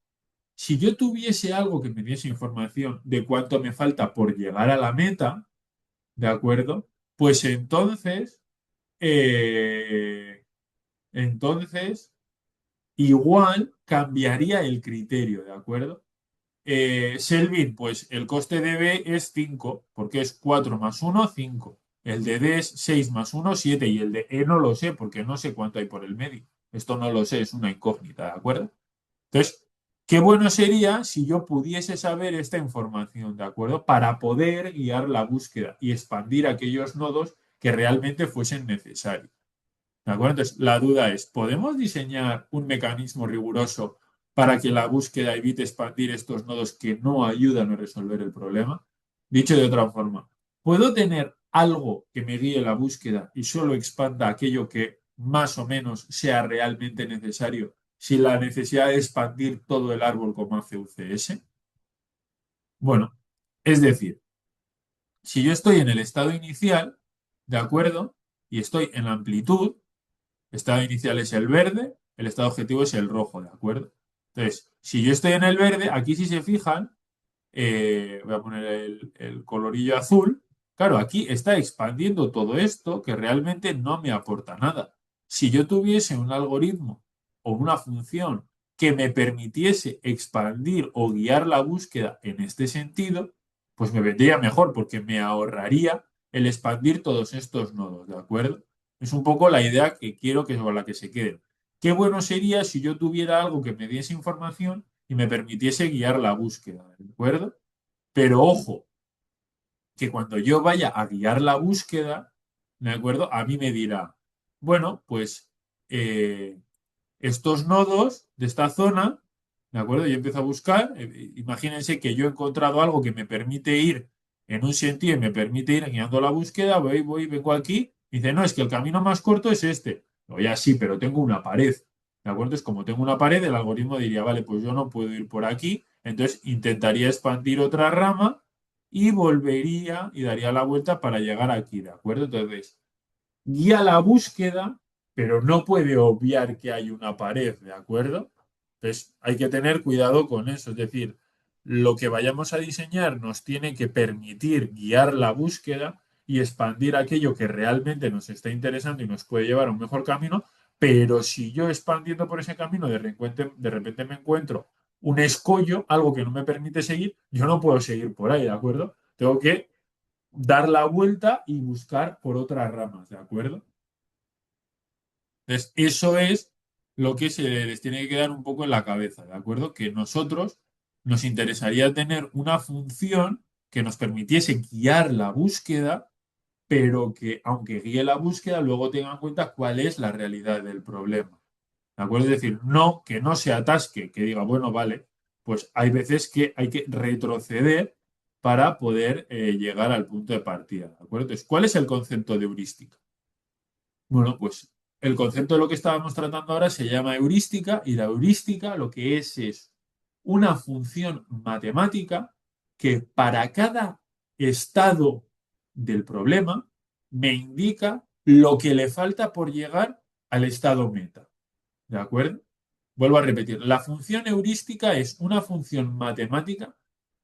Speaker 1: Si yo tuviese algo que me diese información de cuánto me falta por llegar a la meta, ¿de acuerdo? Pues eh, entonces igual cambiaría el criterio, ¿de acuerdo? Selvin, pues el coste de B es 5 porque es 4 más uno 5. El de D es 6 más uno 7 y el de E no lo sé porque no sé cuánto hay por el medio. Esto no lo sé, es una incógnita, ¿de acuerdo? Entonces, qué bueno sería si yo pudiese saber esta información, ¿de acuerdo? Para poder guiar la búsqueda y expandir aquellos nodos que realmente fuesen necesarios. ¿De acuerdo? Entonces, la duda es, ¿podemos diseñar un mecanismo riguroso para que la búsqueda evite expandir estos nodos que no ayudan a resolver el problema? Dicho de otra forma, ¿puedo tener algo que me guíe la búsqueda y solo expanda aquello que más o menos sea realmente necesario sin la necesidad de expandir todo el árbol como hace UCS? Bueno, es decir, si yo estoy en el estado inicial, ¿de acuerdo? Y estoy en la amplitud, el estado inicial es el verde, el estado objetivo es el rojo, ¿de acuerdo? Entonces, si yo estoy en el verde, aquí si se fijan, voy a poner el colorillo azul, claro, aquí está expandiendo todo esto que realmente no me aporta nada. Si yo tuviese un algoritmo o una función que me permitiese expandir o guiar la búsqueda en este sentido, pues me vendría mejor porque me ahorraría el expandir todos estos nodos, ¿de acuerdo? Es un poco la idea que quiero que con la que se quede. Qué bueno sería si yo tuviera algo que me diese información y me permitiese guiar la búsqueda, ¿de acuerdo? Pero ojo, que cuando yo vaya a guiar la búsqueda, ¿de acuerdo? A mí me dirá, bueno, pues eh, estos nodos de esta zona, ¿de acuerdo? Yo empiezo a buscar, imagínense que yo he encontrado algo que me permite ir en un sentido y me permite ir guiando la búsqueda, vengo aquí, y dice, no, es que el camino más corto es este. O ya sí, pero tengo una pared, ¿de acuerdo? Es como tengo una pared, el algoritmo diría, vale, pues yo no puedo ir por aquí, entonces intentaría expandir otra rama y volvería y daría la vuelta para llegar aquí, ¿de acuerdo? Entonces, guía la búsqueda, pero no puede obviar que hay una pared, ¿de acuerdo? Entonces hay que tener cuidado con eso, es decir, lo que vayamos a diseñar nos tiene que permitir guiar la búsqueda y expandir aquello que realmente nos está interesando y nos puede llevar a un mejor camino, pero si yo expandiendo por ese camino de repente me encuentro un escollo, algo que no me permite seguir, yo no puedo seguir por ahí, ¿de acuerdo? Tengo que dar la vuelta y buscar por otras ramas, ¿de acuerdo? Entonces, eso es lo que se les tiene que quedar un poco en la cabeza, ¿de acuerdo? Que nosotros nos interesaría tener una función que nos permitiese guiar la búsqueda, pero que aunque guíe la búsqueda, luego tenga en cuenta cuál es la realidad del problema. ¿De acuerdo? Es decir, no que no se atasque, que diga, bueno, vale, pues hay veces que hay que retroceder para poder llegar al punto de partida. ¿De acuerdo? Entonces, ¿cuál es el concepto de heurística? Bueno, pues el concepto de lo que estábamos tratando ahora se llama heurística y la heurística lo que es una función matemática que para cada estado del problema me indica lo que le falta por llegar al estado meta. ¿De acuerdo? Vuelvo a repetir, la función heurística es una función matemática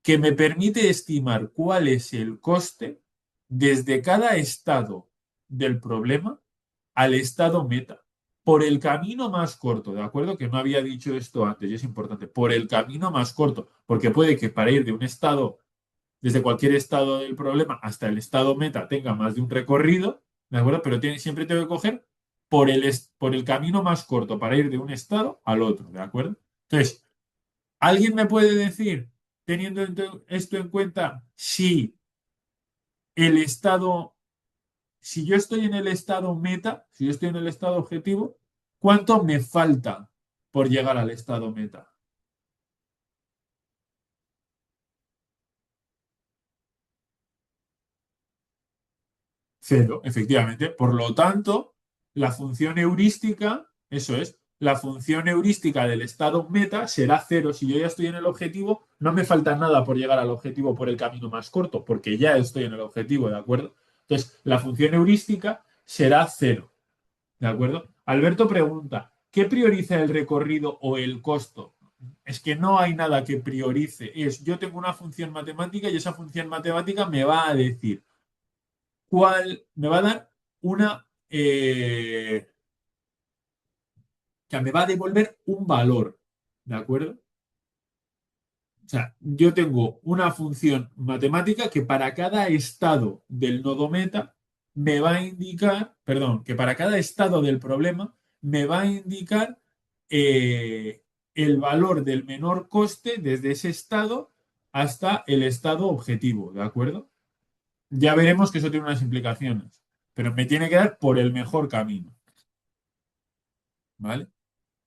Speaker 1: que me permite estimar cuál es el coste desde cada estado del problema al estado meta, por el camino más corto, ¿de acuerdo? Que no había dicho esto antes y es importante, por el camino más corto, porque puede que para ir de un estado, desde cualquier estado del problema hasta el estado meta tenga más de un recorrido, ¿de acuerdo? Pero siempre tengo que coger por el camino más corto para ir de un estado al otro, ¿de acuerdo? Entonces, ¿alguien me puede decir, teniendo esto en cuenta, si el estado si yo estoy en el estado meta, si yo estoy en el estado objetivo, ¿cuánto me falta por llegar al estado meta? Cero, efectivamente. Por lo tanto, la función heurística, eso es, la función heurística del estado meta será cero. Si yo ya estoy en el objetivo, no me falta nada por llegar al objetivo por el camino más corto, porque ya estoy en el objetivo, ¿de acuerdo? Entonces, la función heurística será cero. ¿De acuerdo? Alberto pregunta, ¿qué prioriza el recorrido o el costo? Es que no hay nada que priorice. Yo tengo una función matemática y esa función matemática me va a decir me va a dar una, o sea, me va a devolver un valor. ¿De acuerdo? O sea, yo tengo una función matemática que para cada estado del nodo meta me va a indicar, perdón, que para cada estado del problema me va a indicar el valor del menor coste desde ese estado hasta el estado objetivo, ¿de acuerdo? Ya veremos que eso tiene unas implicaciones, pero me tiene que dar por el mejor camino, ¿vale?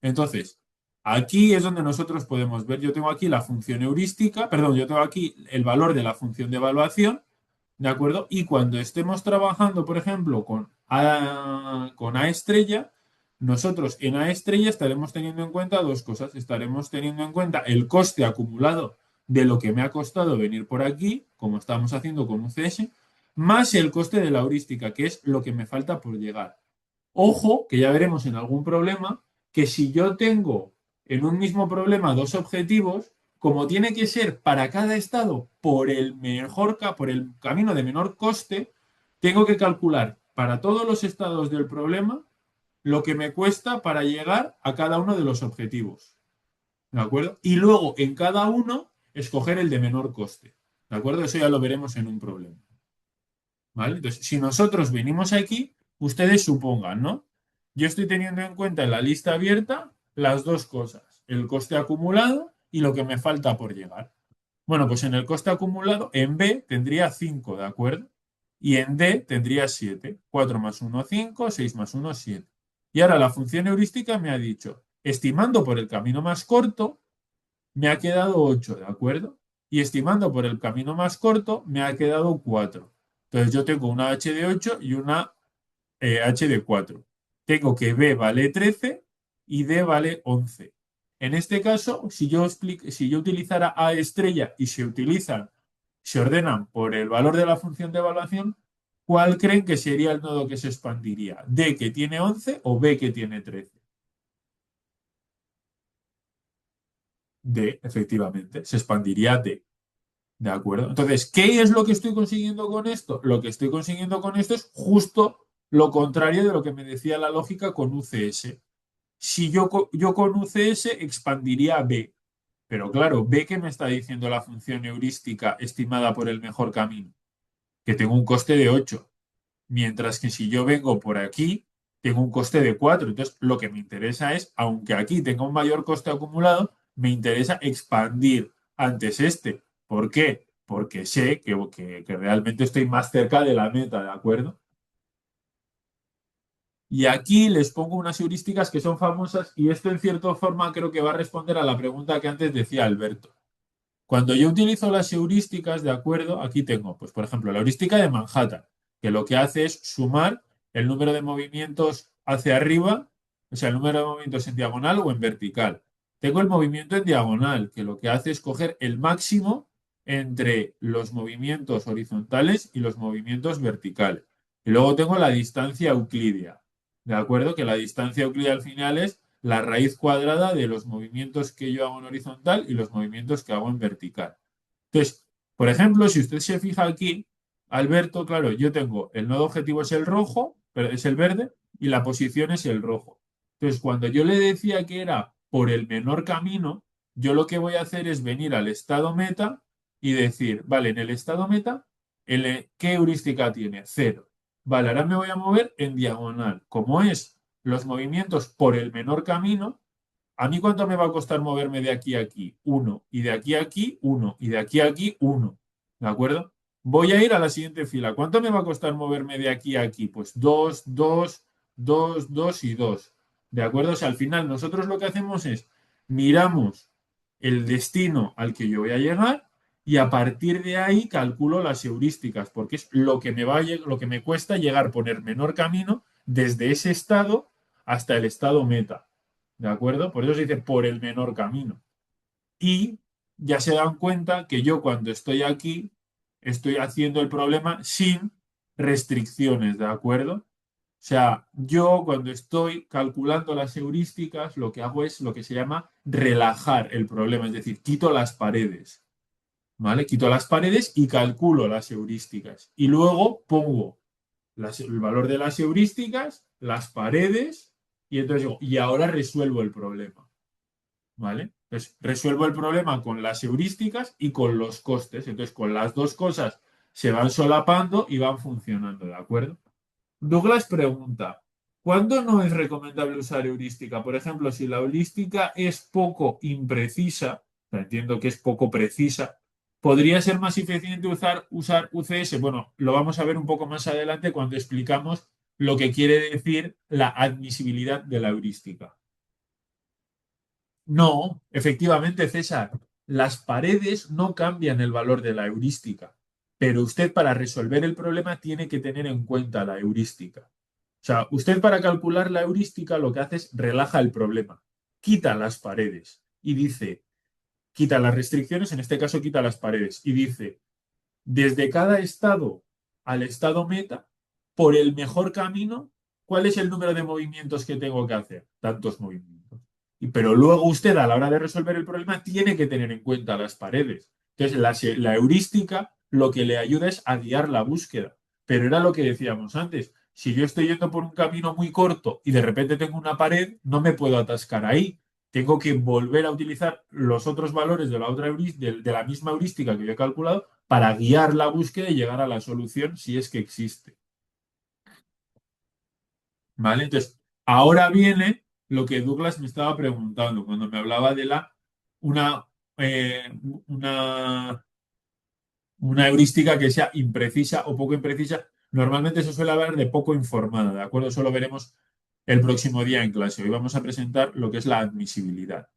Speaker 1: Entonces, aquí es donde nosotros podemos ver, yo tengo aquí la función heurística, perdón, yo tengo aquí el valor de la función de evaluación, ¿de acuerdo? Y cuando estemos trabajando, por ejemplo, con A estrella, nosotros en A estrella estaremos teniendo en cuenta dos cosas. Estaremos teniendo en cuenta el coste acumulado de lo que me ha costado venir por aquí, como estamos haciendo con UCS, más el coste de la heurística, que es lo que me falta por llegar. Ojo, que ya veremos en algún problema, que si yo tengo en un mismo problema dos objetivos, como tiene que ser para cada estado por el por el camino de menor coste, tengo que calcular para todos los estados del problema lo que me cuesta para llegar a cada uno de los objetivos. ¿De acuerdo? Y luego en cada uno escoger el de menor coste. ¿De acuerdo? Eso ya lo veremos en un problema. ¿Vale? Entonces, si nosotros venimos aquí, ustedes supongan, ¿no? Yo estoy teniendo en cuenta en la lista abierta las dos cosas, el coste acumulado y lo que me falta por llegar. Bueno, pues en el coste acumulado, en B tendría 5, ¿de acuerdo? Y en D tendría 7. 4 más uno 5, 6 más uno 7. Y ahora la función heurística me ha dicho, estimando por el camino más corto, me ha quedado 8, ¿de acuerdo? Y estimando por el camino más corto, me ha quedado 4. Entonces yo tengo una h de 8 y una h de 4. Tengo que b vale 13 y d vale 11. En este caso, si yo utilizara a estrella y se ordenan por el valor de la función de evaluación, ¿cuál creen que sería el nodo que se expandiría? ¿D que tiene 11 o B que tiene 13? D, efectivamente, se expandiría D. ¿De acuerdo? Entonces, ¿qué es lo que estoy consiguiendo con esto? Lo que estoy consiguiendo con esto es justo lo contrario de lo que me decía la lógica con UCS. Si yo con UCS expandiría B, pero claro, B que me está diciendo la función heurística estimada por el mejor camino, que tengo un coste de 8, mientras que si yo vengo por aquí, tengo un coste de 4. Entonces, lo que me interesa es, aunque aquí tenga un mayor coste acumulado, me interesa expandir antes este. ¿Por qué? Porque sé que realmente estoy más cerca de la meta, ¿de acuerdo? Y aquí les pongo unas heurísticas que son famosas y esto en cierta forma creo que va a responder a la pregunta que antes decía Alberto. Cuando yo utilizo las heurísticas, ¿de acuerdo? Aquí tengo, pues por ejemplo, la heurística de Manhattan, que lo que hace es sumar el número de movimientos hacia arriba, o sea, el número de movimientos en diagonal o en vertical. Tengo el movimiento en diagonal, que lo que hace es coger el máximo entre los movimientos horizontales y los movimientos verticales. Y luego tengo la distancia euclídea, ¿de acuerdo? Que la distancia euclídea al final es la raíz cuadrada de los movimientos que yo hago en horizontal y los movimientos que hago en vertical. Entonces, por ejemplo, si usted se fija aquí, Alberto, claro, yo tengo el nodo objetivo es el rojo, pero es el verde, y la posición es el rojo. Entonces, cuando yo le decía que era por el menor camino, yo lo que voy a hacer es venir al estado meta y decir, vale, en el estado meta, ¿qué heurística tiene? Cero. Vale, ahora me voy a mover en diagonal. Como es los movimientos por el menor camino, ¿a mí cuánto me va a costar moverme de aquí a aquí? Uno. Y de aquí a aquí, uno. Y de aquí a aquí, uno. ¿De acuerdo? Voy a ir a la siguiente fila. ¿Cuánto me va a costar moverme de aquí a aquí? Pues dos, dos, dos, dos y dos. ¿De acuerdo? O sea, al final nosotros lo que hacemos es miramos el destino al que yo voy a llegar y a partir de ahí calculo las heurísticas, porque es lo que lo que me cuesta llegar por el menor camino desde ese estado hasta el estado meta. ¿De acuerdo? Por eso se dice por el menor camino. Y ya se dan cuenta que yo cuando estoy aquí estoy haciendo el problema sin restricciones, ¿de acuerdo? O sea, yo cuando estoy calculando las heurísticas, lo que hago es lo que se llama relajar el problema, es decir, quito las paredes, ¿vale? Quito las paredes y calculo las heurísticas. Y luego pongo el valor de las heurísticas, las paredes, y entonces digo, y ahora resuelvo el problema. ¿Vale? Entonces, resuelvo el problema con las heurísticas y con los costes. Entonces, con las dos cosas se van solapando y van funcionando, ¿de acuerdo? Douglas pregunta, ¿cuándo no es recomendable usar heurística? Por ejemplo, si la heurística es poco imprecisa, o sea, entiendo que es poco precisa, ¿podría ser más eficiente usar UCS? Bueno, lo vamos a ver un poco más adelante cuando explicamos lo que quiere decir la admisibilidad de la heurística. No, efectivamente, César, las paredes no cambian el valor de la heurística, pero usted para resolver el problema tiene que tener en cuenta la heurística. O sea, usted para calcular la heurística lo que hace es relaja el problema, quita las paredes y dice, quita las restricciones, en este caso quita las paredes y dice, desde cada estado al estado meta, por el mejor camino, ¿cuál es el número de movimientos que tengo que hacer? Tantos movimientos. Pero luego usted a la hora de resolver el problema tiene que tener en cuenta las paredes. Entonces, la heurística lo que le ayuda es a guiar la búsqueda. Pero era lo que decíamos antes. Si yo estoy yendo por un camino muy corto y de repente tengo una pared, no me puedo atascar ahí. Tengo que volver a utilizar los otros valores de la otra de la misma heurística que yo he calculado para guiar la búsqueda y llegar a la solución si es que existe. ¿Vale? Entonces, ahora viene lo que Douglas me estaba preguntando cuando me hablaba de una, eh, una, una heurística que sea imprecisa o poco imprecisa. Normalmente se suele hablar de poco informada, ¿de acuerdo? Eso lo veremos el próximo día en clase. Hoy vamos a presentar lo que es la admisibilidad.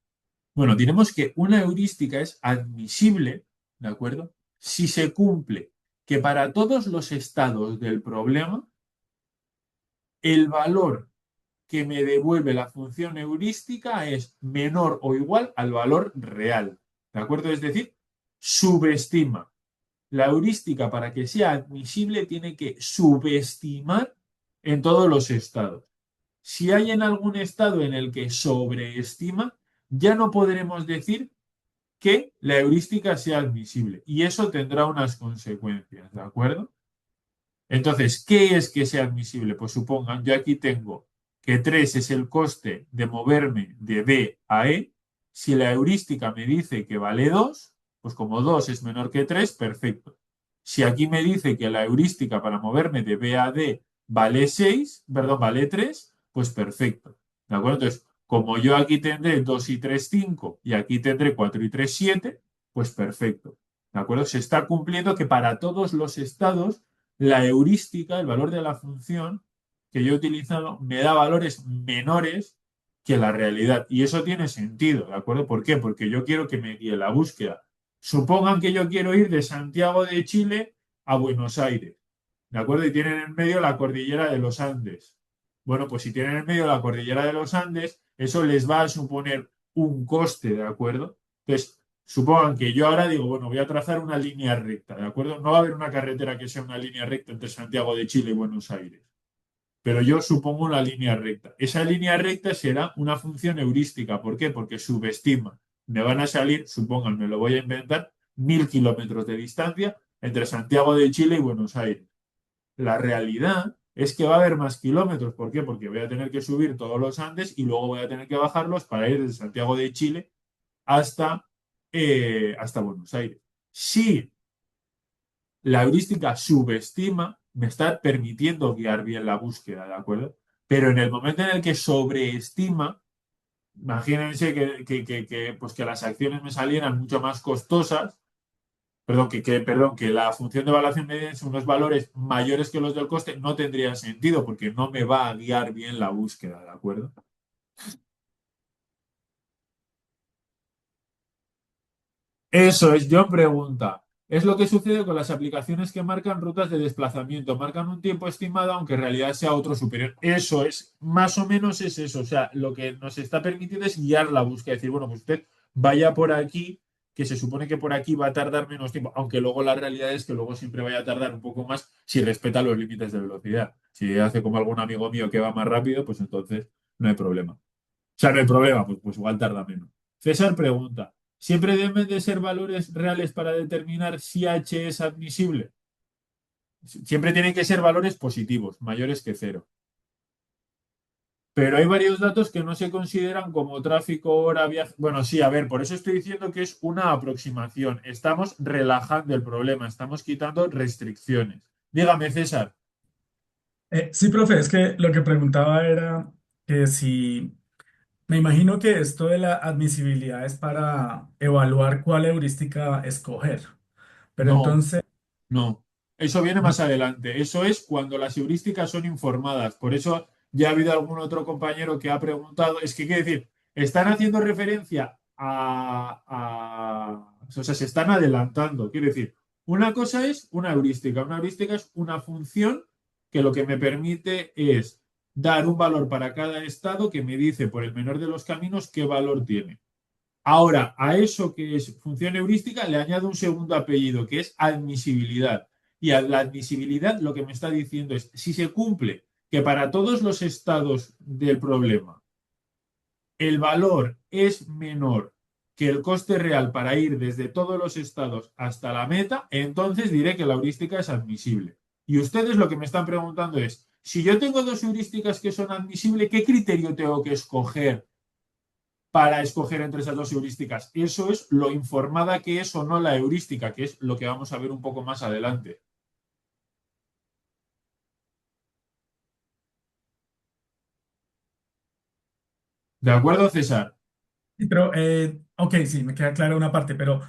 Speaker 1: Bueno, diremos que una heurística es admisible, ¿de acuerdo? Si se cumple que para todos los estados del problema, el valor que me devuelve la función heurística es menor o igual al valor real, ¿de acuerdo? Es decir, subestima. La heurística, para que sea admisible, tiene que subestimar en todos los estados. Si hay en algún estado en el que sobreestima, ya no podremos decir que la heurística sea admisible y eso tendrá unas consecuencias, ¿de acuerdo? Entonces, ¿qué es que sea admisible? Pues supongan, yo aquí tengo que 3 es el coste de moverme de B a E. Si la heurística me dice que vale 2, pues como 2 es menor que 3, perfecto. Si aquí me dice que la heurística para moverme de B a D vale 6, perdón, vale 3, pues perfecto. ¿De acuerdo? Entonces, como yo aquí tendré 2 y 3, 5 y aquí tendré 4 y 3, 7, pues perfecto. ¿De acuerdo? Se está cumpliendo que para todos los estados la heurística, el valor de la función que yo he utilizado, me da valores menores que la realidad. Y eso tiene sentido, ¿de acuerdo? ¿Por qué? Porque yo quiero que me guíe la búsqueda. Supongan que yo quiero ir de Santiago de Chile a Buenos Aires, ¿de acuerdo? Y tienen en medio la cordillera de los Andes. Bueno, pues si tienen en medio la cordillera de los Andes, eso les va a suponer un coste, ¿de acuerdo? Entonces, supongan que yo ahora digo, bueno, voy a trazar una línea recta, ¿de acuerdo? No va a haber una carretera que sea una línea recta entre Santiago de Chile y Buenos Aires, pero yo supongo una línea recta. Esa línea recta será una función heurística. ¿Por qué? Porque subestima. Me van a salir, supongan, me lo voy a inventar, 1.000 kilómetros de distancia entre Santiago de Chile y Buenos Aires. La realidad es que va a haber más kilómetros. ¿Por qué? Porque voy a tener que subir todos los Andes y luego voy a tener que bajarlos para ir desde Santiago de Chile hasta, hasta Buenos Aires. Si la heurística subestima, me está permitiendo guiar bien la búsqueda, ¿de acuerdo? Pero en el momento en el que sobreestima, imagínense pues que las acciones me salieran mucho más costosas, perdón, perdón, que la función de evaluación me dé unos valores mayores que los del coste, no tendría sentido porque no me va a guiar bien la búsqueda, ¿de acuerdo? Eso es, John pregunta. Es lo que sucede con las aplicaciones que marcan rutas de desplazamiento. Marcan un tiempo estimado, aunque en realidad sea otro superior. Eso es, más o menos es eso. O sea, lo que nos está permitiendo es guiar la búsqueda. Decir, bueno, pues usted vaya por aquí, que se supone que por aquí va a tardar menos tiempo. Aunque luego la realidad es que luego siempre vaya a tardar un poco más si respeta los límites de velocidad. Si hace como algún amigo mío que va más rápido, pues entonces no hay problema. O sea, no hay problema, pues igual tarda menos. César pregunta, ¿siempre deben de ser valores reales para determinar si H es admisible? Siempre tienen que ser valores positivos, mayores que cero. Pero hay varios datos que no se consideran como tráfico, hora, viaje. Bueno, sí, a ver, por eso estoy diciendo que es una aproximación. Estamos relajando el problema, estamos quitando restricciones. Dígame, César.
Speaker 2: Sí, profe, es que lo que preguntaba era que si me imagino que esto de la admisibilidad es para evaluar cuál heurística escoger, pero
Speaker 1: No.
Speaker 2: entonces,
Speaker 1: No, eso viene
Speaker 2: no,
Speaker 1: más adelante. Eso es cuando las heurísticas son informadas. Por eso ya ha habido algún otro compañero que ha preguntado. Es que quiere decir, están haciendo referencia o sea, se están adelantando. Quiere decir, una cosa es una heurística. Una heurística es una función que lo que me permite es dar un valor para cada estado que me dice por el menor de los caminos qué valor tiene. Ahora, a eso que es función heurística le añado un segundo apellido, que es admisibilidad. Y a la admisibilidad lo que me está diciendo es, si se cumple que para todos los estados del problema el valor es menor que el coste real para ir desde todos los estados hasta la meta, entonces diré que la heurística es admisible. Y ustedes lo que me están preguntando es, si yo tengo dos heurísticas que son admisibles, ¿qué criterio tengo que escoger para escoger entre esas dos heurísticas? Eso es lo informada que es o no la heurística, que es lo que vamos a ver un poco más adelante. ¿De acuerdo, César?
Speaker 2: sí, pero, ok, sí, me queda clara una parte, pero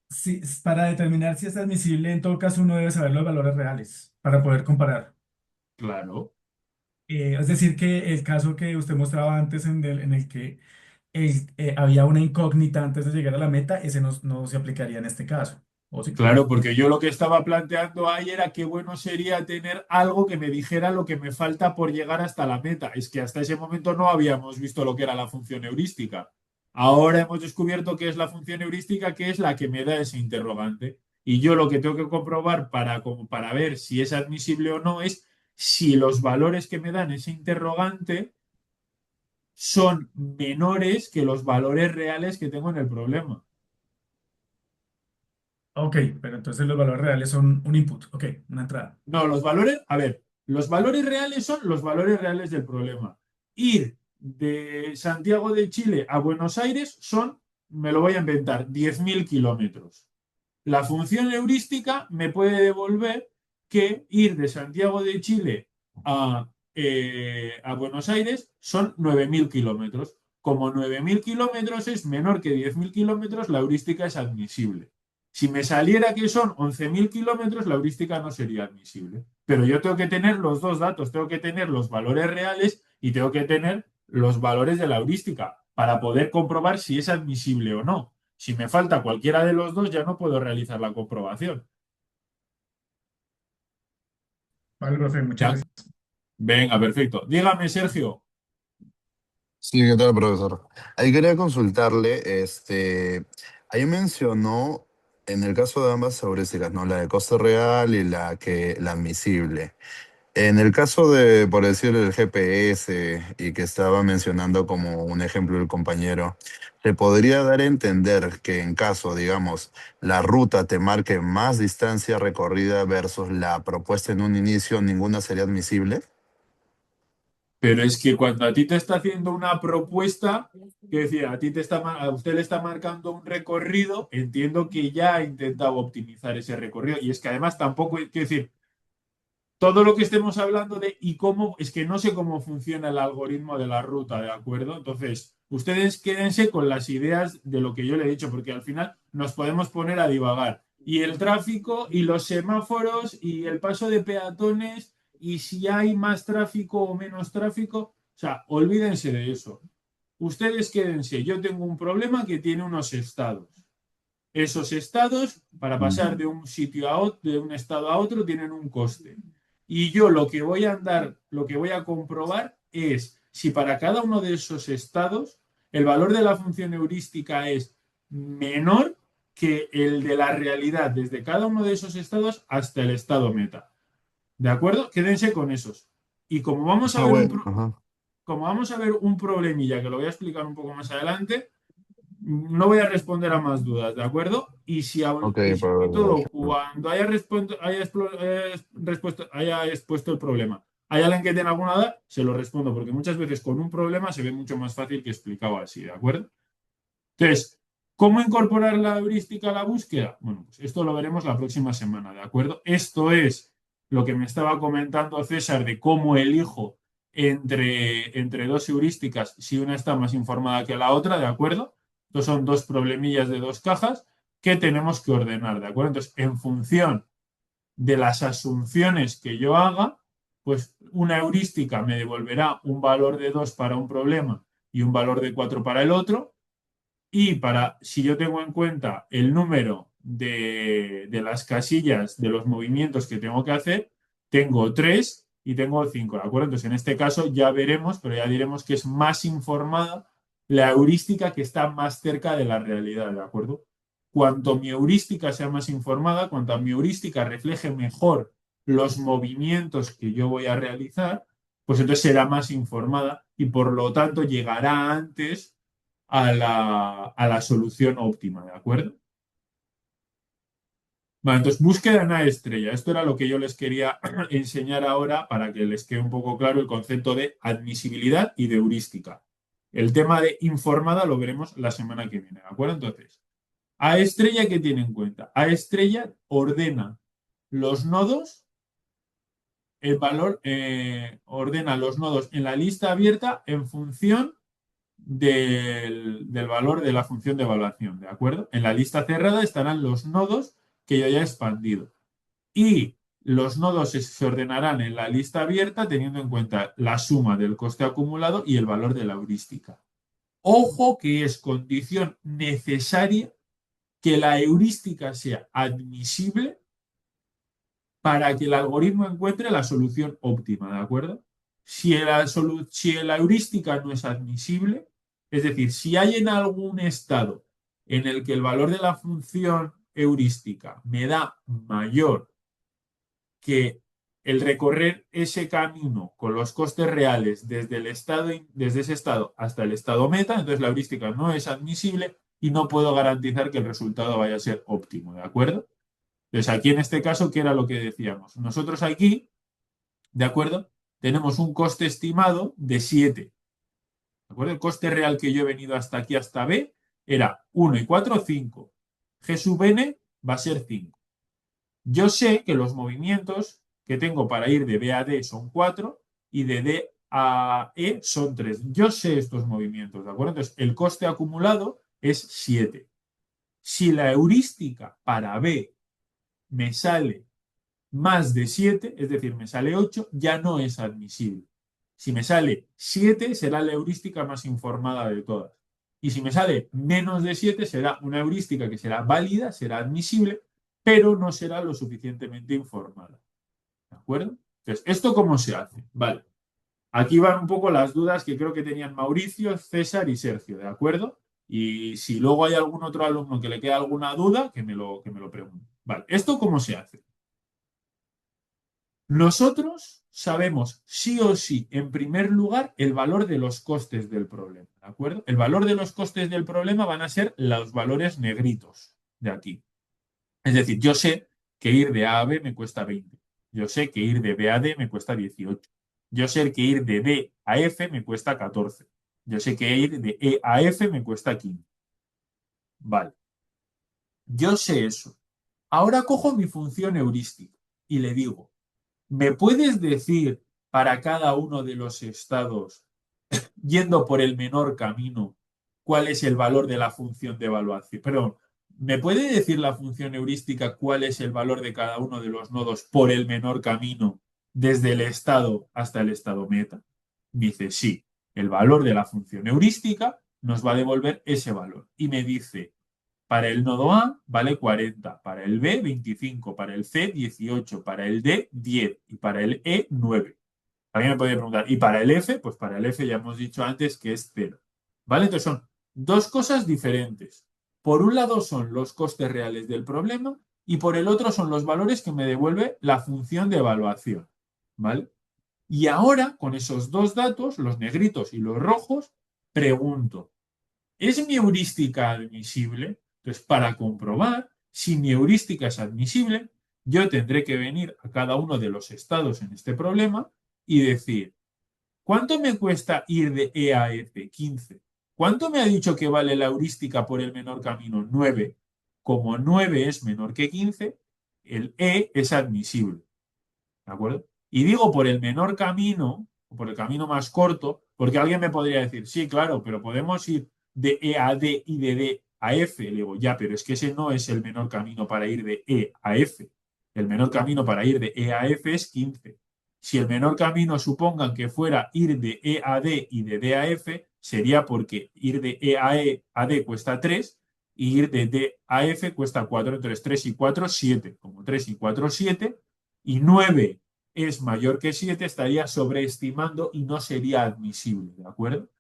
Speaker 2: sí, para determinar si es admisible, en todo caso uno debe saber los valores reales para poder comparar.
Speaker 1: Claro.
Speaker 2: Es decir, que el caso que usted mostraba antes en el que había una incógnita antes de llegar a la meta, ese no se aplicaría en este caso. ¿O sí?
Speaker 1: Claro, porque yo lo que estaba planteando ahí era qué bueno sería tener algo que me dijera lo que me falta por llegar hasta la meta. Es que hasta ese momento no habíamos visto lo que era la función heurística. Ahora hemos descubierto qué es la función heurística, que es la que me da ese interrogante. Y yo lo que tengo que comprobar como para ver si es admisible o no es si los valores que me dan ese interrogante son menores que los valores reales que tengo en el problema.
Speaker 2: Ok, pero entonces los valores reales son un input, ok, una entrada.
Speaker 1: No, los valores, a ver, los valores reales son los valores reales del problema. Ir de Santiago de Chile a Buenos Aires son, me lo voy a inventar, 10.000 kilómetros. La función heurística me puede devolver que ir de Santiago de Chile a Buenos Aires son 9.000 kilómetros. Como 9.000 kilómetros es menor que 10.000 kilómetros, la heurística es admisible. Si me saliera que son 11.000 kilómetros, la heurística no sería admisible. Pero yo tengo que tener los dos datos, tengo que tener los valores reales y tengo que tener los valores de la heurística para poder comprobar si es admisible o no. Si me falta cualquiera de los dos, ya no puedo realizar la comprobación.
Speaker 2: Vale, profe, muchas
Speaker 1: ¿Ya?
Speaker 2: gracias.
Speaker 1: Venga, perfecto. Dígame, Sergio.
Speaker 3: Sí, ¿qué tal, profesor? Ahí quería consultarle, ahí mencionó en el caso de ambas heurísticas, ¿no? La de costo real y la admisible. En el caso de, por decir, el GPS y que estaba mencionando como un ejemplo el compañero, ¿le podría dar a entender que en caso, digamos, la ruta te marque más distancia recorrida versus la propuesta en un inicio, ninguna sería admisible?
Speaker 1: Pero es que cuando a ti te está haciendo una propuesta, que decir, a ti te está, a usted le está marcando un recorrido, entiendo que ya ha intentado optimizar ese recorrido. Y es que además tampoco, quiero decir, todo lo que estemos hablando de y cómo, es que no sé cómo funciona el algoritmo de la ruta, ¿de acuerdo? Entonces, ustedes quédense con las ideas de lo que yo le he dicho, porque al final nos podemos poner a divagar. Y el tráfico y los semáforos y el paso de peatones y si hay más tráfico o menos tráfico, o sea, olvídense de eso. Ustedes quédense, yo tengo un problema que tiene unos estados. Esos estados, para pasar
Speaker 3: Ujú.
Speaker 1: de un sitio a otro, de un estado a otro, tienen un coste. Y yo lo que voy a andar, lo que voy a comprobar es si para cada uno de esos estados el valor de la función heurística es menor que el de la realidad desde cada uno de esos estados hasta el estado meta. ¿De acuerdo? Quédense con esos. Y como vamos a
Speaker 3: Ah,
Speaker 1: ver
Speaker 3: bueno, ajá.
Speaker 1: como vamos a ver un problemilla que lo voy a explicar un poco más adelante, no voy a responder a más dudas, ¿de acuerdo?
Speaker 3: Ok,
Speaker 1: Y sobre todo,
Speaker 3: profesor.
Speaker 1: cuando haya expuesto el problema, hay alguien que tenga alguna duda, se lo respondo, porque muchas veces con un problema se ve mucho más fácil que explicado así, ¿de acuerdo? Entonces, ¿cómo incorporar la heurística a la búsqueda? Bueno, pues esto lo veremos la próxima semana, ¿de acuerdo? Esto es lo que me estaba comentando César de cómo elijo entre dos heurísticas si una está más informada que la otra, ¿de acuerdo? Estos son dos problemillas de dos cajas que tenemos que ordenar, ¿de acuerdo? Entonces, en función de las asunciones que yo haga, pues una heurística me devolverá un valor de 2 para un problema y un valor de 4 para el otro, y si yo tengo en cuenta el número de las casillas de los movimientos que tengo que hacer, tengo 3 y tengo 5, ¿de acuerdo? Entonces, en este caso ya veremos, pero ya diremos que es más informada la heurística que está más cerca de la realidad, ¿de acuerdo? Cuanto mi heurística sea más informada, cuanto mi heurística refleje mejor los movimientos que yo voy a realizar, pues entonces será más informada y por lo tanto llegará antes a la solución óptima, ¿de acuerdo? Vale, entonces, búsqueda en A estrella. Esto era lo que yo les quería enseñar ahora para que les quede un poco claro el concepto de admisibilidad y de heurística. El tema de informada lo veremos la semana que viene, ¿de acuerdo? Entonces, A estrella, ¿qué tiene en cuenta? A estrella ordena los nodos, el valor, ordena los nodos en la lista abierta en función del valor de la función de evaluación, ¿de acuerdo? En la lista cerrada estarán los nodos que yo ya he expandido. Y los nodos se ordenarán en la lista abierta teniendo en cuenta la suma del coste acumulado y el valor de la heurística. Ojo que es condición necesaria que la heurística sea admisible para que el algoritmo encuentre la solución óptima, ¿de acuerdo? Si la heurística no es admisible, es decir, si hay en algún estado en el que el valor de la función heurística me da mayor que el recorrer ese camino con los costes reales desde ese estado hasta el estado meta, entonces la heurística no es admisible y no puedo garantizar que el resultado vaya a ser óptimo, ¿de acuerdo? Entonces, aquí en este caso, ¿qué era lo que decíamos? Nosotros aquí, ¿de acuerdo? Tenemos un coste estimado de 7. ¿De acuerdo? El coste real que yo he venido hasta aquí, hasta B, era 1 y 4, 5. G sub n va a ser 5. Yo sé que los movimientos que tengo para ir de B a D son 4 y de D a E son 3. Yo sé estos movimientos, ¿de acuerdo? Entonces, el coste acumulado es 7. Si la heurística para B me sale más de 7, es decir, me sale 8, ya no es admisible. Si me sale 7, será la heurística más informada de todas. Y si me sale menos de 7, será una heurística que será válida, será admisible, pero no será lo suficientemente informada. ¿De acuerdo? Entonces, ¿esto cómo se hace? Vale. Aquí van un poco las dudas que creo que tenían Mauricio, César y Sergio, ¿de acuerdo? Y si luego hay algún otro alumno que le queda alguna duda, que me lo pregunte. Vale, ¿esto cómo se hace? Nosotros sabemos sí o sí, en primer lugar, el valor de los costes del problema, ¿de acuerdo? El valor de los costes del problema van a ser los valores negritos de aquí. Es decir, yo sé que ir de A a B me cuesta 20. Yo sé que ir de B a D me cuesta 18. Yo sé que ir de D a F me cuesta 14. Yo sé que ir de E a F me cuesta 15. Vale, yo sé eso. Ahora cojo mi función heurística y le digo, ¿me puedes decir para cada uno de los estados, yendo por el menor camino, cuál es el valor de la función de evaluación? Perdón, ¿me puede decir la función heurística cuál es el valor de cada uno de los nodos por el menor camino desde el estado hasta el estado meta? Dice, sí, el valor de la función heurística nos va a devolver ese valor. Y me dice, para el nodo A vale 40, para el B 25, para el C 18, para el D 10 y para el E 9. También me podría preguntar, ¿y para el F? Pues para el F ya hemos dicho antes que es 0. ¿Vale? Entonces son dos cosas diferentes. Por un lado son los costes reales del problema y por el otro son los valores que me devuelve la función de evaluación. ¿Vale? Y ahora, con esos dos datos, los negritos y los rojos, pregunto, ¿es mi heurística admisible? Entonces, para comprobar si mi heurística es admisible, yo tendré que venir a cada uno de los estados en este problema y decir, ¿cuánto me cuesta ir de E a F? 15. ¿Cuánto me ha dicho que vale la heurística por el menor camino? 9. Como 9 es menor que 15, el E es admisible. ¿De acuerdo? Y digo por el menor camino, o por el camino más corto, porque alguien me podría decir, sí, claro, pero podemos ir de E a D y de D a F. Le digo, ya, pero es que ese no es el menor camino para ir de E a F. El menor camino para ir de E a F es 15. Si el menor camino supongan que fuera ir de E a D y de D a F, sería porque ir de E a D cuesta 3 y ir de D a F cuesta 4. Entonces 3 y 4, 7. Como 3 y 4, 7 y 9 es mayor que 7, estaría sobreestimando y no sería admisible, ¿de acuerdo?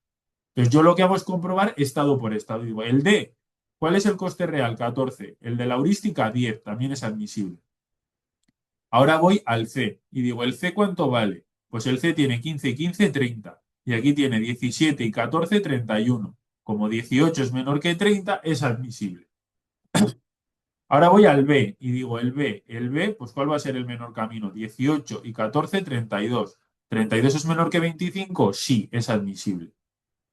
Speaker 1: Entonces yo lo que hago es comprobar estado por estado. Digo, el D, ¿cuál es el coste real? 14. El de la heurística, 10, también es admisible. Ahora voy al C y digo, ¿el C cuánto vale? Pues el C tiene 15 y 15, 30. Y aquí tiene 17 y 14, 31. Como 18 es menor que 30, es admisible. Ahora voy al B y digo el B, pues ¿cuál va a ser el menor camino? 18 y 14, 32. ¿32 es menor que 25? Sí, es admisible.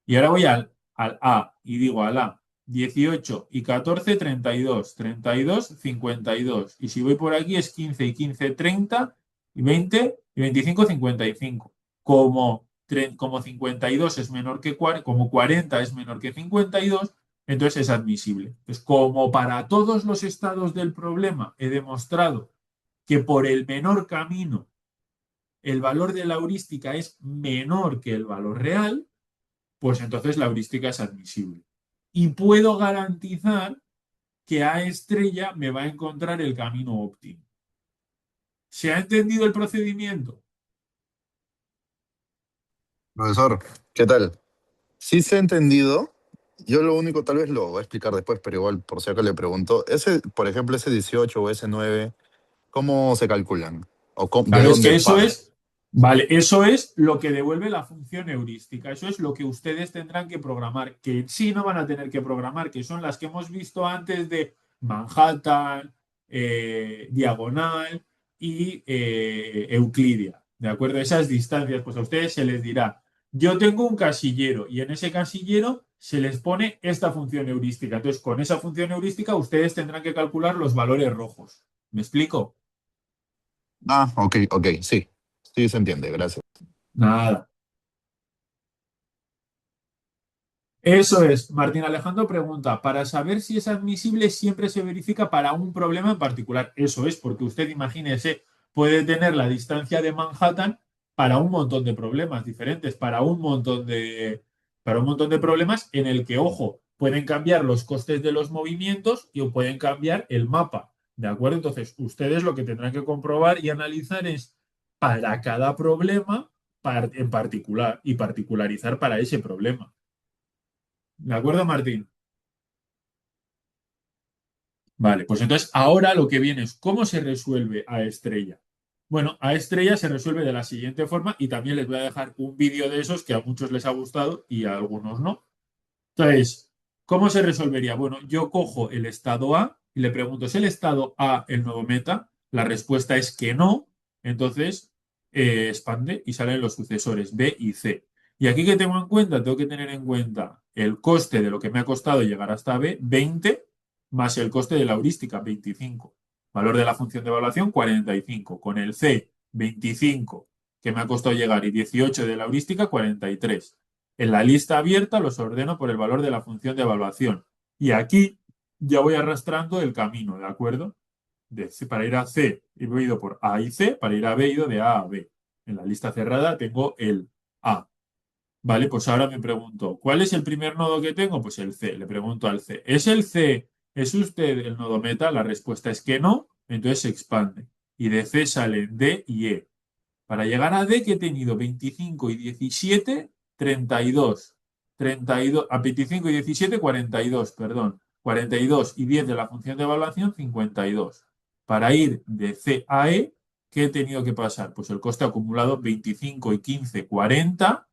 Speaker 1: Y ahora voy al A y digo al A, 18 y 14, 32. 32, 52. Y si voy por aquí es 15 y 15, 30. Y 20 y 25, 55. Como 52 es menor que 40, como 40 es menor que 52, entonces es admisible. Entonces, como para todos los estados del problema he demostrado que por el menor camino el valor de la heurística es menor que el valor real, pues entonces la heurística es admisible. Y puedo garantizar que A estrella me va a encontrar el camino óptimo. ¿Se ha entendido el procedimiento?
Speaker 3: Profesor, ¿qué tal? Sí se ha entendido. Yo lo único, tal vez lo voy a explicar después, pero igual por si acaso le pregunto. Ese, por ejemplo, ese 18 o ese 9, ¿cómo se calculan? ¿O de
Speaker 1: Claro, es
Speaker 3: dónde
Speaker 1: que eso
Speaker 3: parte?
Speaker 1: es, vale, eso es lo que devuelve la función heurística. Eso es lo que ustedes tendrán que programar, que en sí no van a tener que programar, que son las que hemos visto antes de Manhattan, diagonal y Euclidia. ¿De acuerdo? Esas distancias, pues a ustedes se les dirá, yo tengo un casillero y en ese casillero se les pone esta función heurística. Entonces, con esa función heurística ustedes tendrán que calcular los valores rojos. ¿Me explico?
Speaker 3: Ah, ok, ok, sí. Sí se entiende, gracias.
Speaker 1: Nada. Eso es. Martín Alejandro pregunta, para saber si es admisible siempre se verifica para un problema en particular. Eso es, porque usted imagínese, puede tener la distancia de Manhattan para un montón de problemas diferentes, para un montón de problemas en el que, ojo, pueden cambiar los costes de los movimientos y pueden cambiar el mapa. ¿De acuerdo? Entonces, ustedes lo que tendrán que comprobar y analizar es para cada problema en particular y particularizar para ese problema. ¿De acuerdo, Martín? Vale, pues entonces ahora lo que viene es cómo se resuelve a estrella. Bueno, a estrella se resuelve de la siguiente forma y también les voy a dejar un vídeo de esos que a muchos les ha gustado y a algunos no. Entonces, ¿cómo se resolvería? Bueno, yo cojo el estado A y le pregunto, ¿es el estado A el nodo meta? La respuesta es que no. Entonces, expande y salen los sucesores B y C. Y aquí que tengo en cuenta, tengo que tener en cuenta el coste de lo que me ha costado llegar hasta B, 20, más el coste de la heurística, 25. Valor de la función de evaluación, 45. Con el C, 25, que me ha costado llegar, y 18 de la heurística, 43. En la lista abierta los ordeno por el valor de la función de evaluación. Y aquí ya voy arrastrando el camino, ¿de acuerdo? Para ir a C he ido por A y C, para ir a B he ido de A a B. En la lista cerrada tengo el A. Vale, pues ahora me pregunto, ¿cuál es el primer nodo que tengo? Pues el C. Le pregunto al C, ¿es el C, es usted el nodo meta? La respuesta es que no, entonces se expande. Y de C salen D y E. Para llegar a D, que he tenido 25 y 17, 32. 32 a 25 y 17, 42, perdón. 42 y 10 de la función de evaluación, 52. Para ir de C a E, ¿qué he tenido que pasar? Pues el coste acumulado, 25 y 15, 40.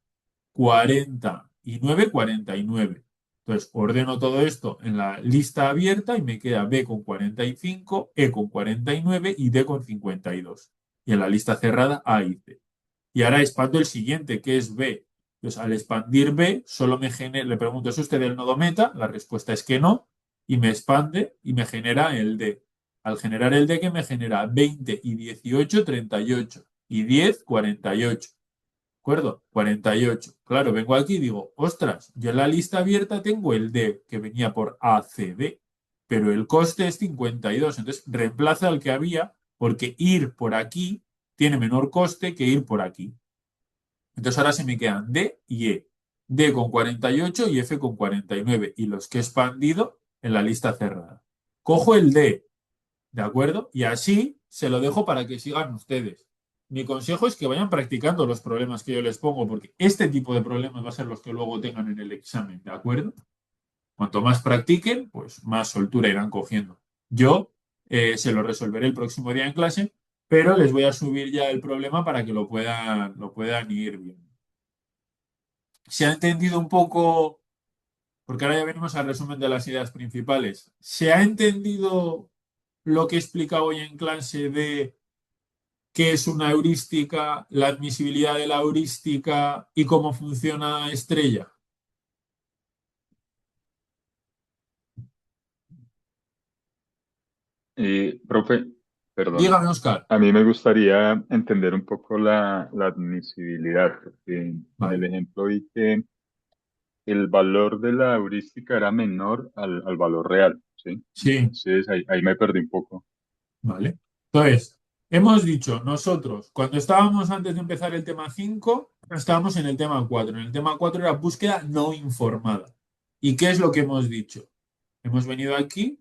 Speaker 1: 49, 49. Entonces, ordeno todo esto en la lista abierta y me queda B con 45, E con 49 y D con 52. Y en la lista cerrada A y C. Y ahora expando el siguiente, que es B. Entonces, al expandir B, solo me genera, le pregunto, ¿es usted el nodo meta? La respuesta es que no. Y me expande y me genera el D. Al generar el D, que me genera 20 y 18, 38. Y 10, 48. ¿De acuerdo? 48. Claro, vengo aquí y digo, ostras, yo en la lista abierta tengo el D que venía por ACD, pero el coste es 52. Entonces reemplaza al que había porque ir por aquí tiene menor coste que ir por aquí. Entonces ahora se me quedan D y E. D con 48 y F con 49. Y los que he expandido en la lista cerrada. Cojo el D, ¿de acuerdo? Y así se lo dejo para que sigan ustedes. Mi consejo es que vayan practicando los problemas que yo les pongo, porque este tipo de problemas va a ser los que luego tengan en el examen, ¿de acuerdo? Cuanto más practiquen, pues más soltura irán cogiendo. Yo se lo resolveré el próximo día en clase, pero les voy a subir ya el problema para que lo puedan ir viendo. ¿Se ha entendido un poco? Porque ahora ya venimos al resumen de las ideas principales. ¿Se ha entendido lo que he explicado hoy en clase de qué es una heurística, la admisibilidad de la heurística y cómo funciona Estrella?
Speaker 4: Profe, perdón,
Speaker 1: Dígame, Oscar.
Speaker 4: a mí me gustaría entender un poco la admisibilidad, porque en el
Speaker 1: Vale.
Speaker 4: ejemplo vi que el valor de la heurística era menor al valor real, ¿sí?
Speaker 1: Sí,
Speaker 4: Entonces ahí me perdí un poco.
Speaker 1: vale. Entonces, hemos dicho nosotros, cuando estábamos antes de empezar el tema 5, estábamos en el tema 4. En el tema 4 era búsqueda no informada. ¿Y qué es lo que hemos dicho? Hemos venido aquí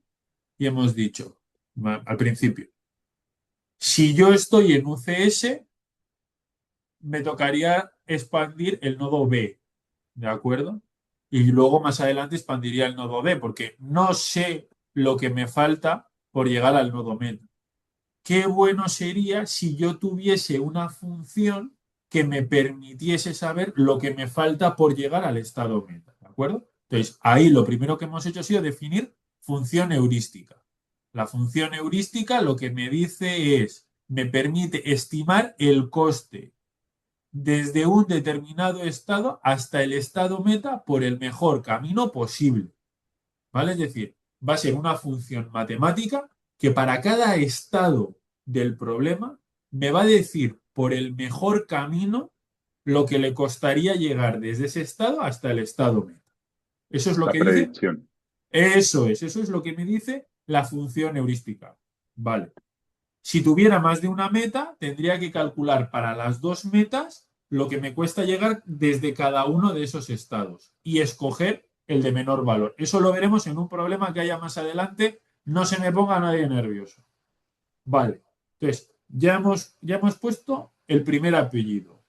Speaker 1: y hemos dicho, al principio, si yo estoy en UCS, me tocaría expandir el nodo B, ¿de acuerdo? Y luego más adelante expandiría el nodo D, porque no sé lo que me falta por llegar al nodo meta. Qué bueno sería si yo tuviese una función que me permitiese saber lo que me falta por llegar al estado meta, ¿de acuerdo? Entonces, ahí lo primero que hemos hecho ha sido definir función heurística. La función heurística lo que me dice es, me permite estimar el coste desde un determinado estado hasta el estado meta por el mejor camino posible. ¿Vale? Es decir, va a ser una función matemática que para cada estado del problema me va a decir por el mejor camino lo que le costaría llegar desde ese estado hasta el estado meta. Eso es lo
Speaker 4: La
Speaker 1: que dice.
Speaker 4: predicción.
Speaker 1: Eso es lo que me dice la función heurística. Vale. Si tuviera más de una meta, tendría que calcular para las dos metas lo que me cuesta llegar desde cada uno de esos estados y escoger el de menor valor. Eso lo veremos en un problema que haya más adelante. No se me ponga nadie nervioso. Vale. Entonces, ya hemos puesto el primer apellido,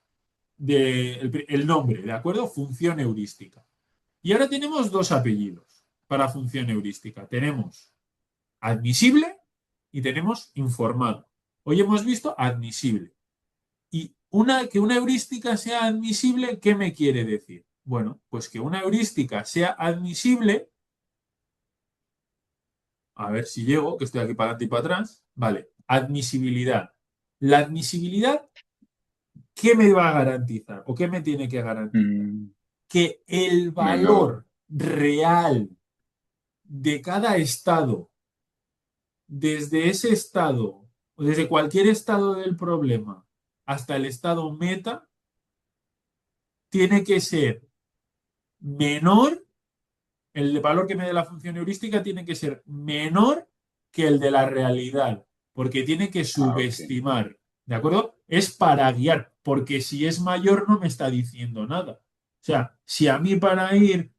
Speaker 1: el nombre, ¿de acuerdo? Función heurística. Y ahora tenemos dos apellidos para función heurística. Tenemos admisible y tenemos informado. Hoy hemos visto admisible. Y que una heurística sea admisible, ¿qué me quiere decir? Bueno, pues que una heurística sea admisible, a ver si llego, que estoy aquí para adelante y para atrás. Vale, admisibilidad. La admisibilidad, ¿qué me va a garantizar? ¿O qué me tiene que garantizar?
Speaker 4: Mm,
Speaker 1: Que el
Speaker 4: menor.
Speaker 1: valor real de cada estado, desde ese estado, o desde cualquier estado del problema hasta el estado meta, tiene que ser menor, el valor que me dé la función heurística tiene que ser menor que el de la realidad, porque tiene que
Speaker 4: Ah, ok.
Speaker 1: subestimar, ¿de acuerdo? Es para guiar, porque si es mayor no me está diciendo nada. O sea, si a mí para ir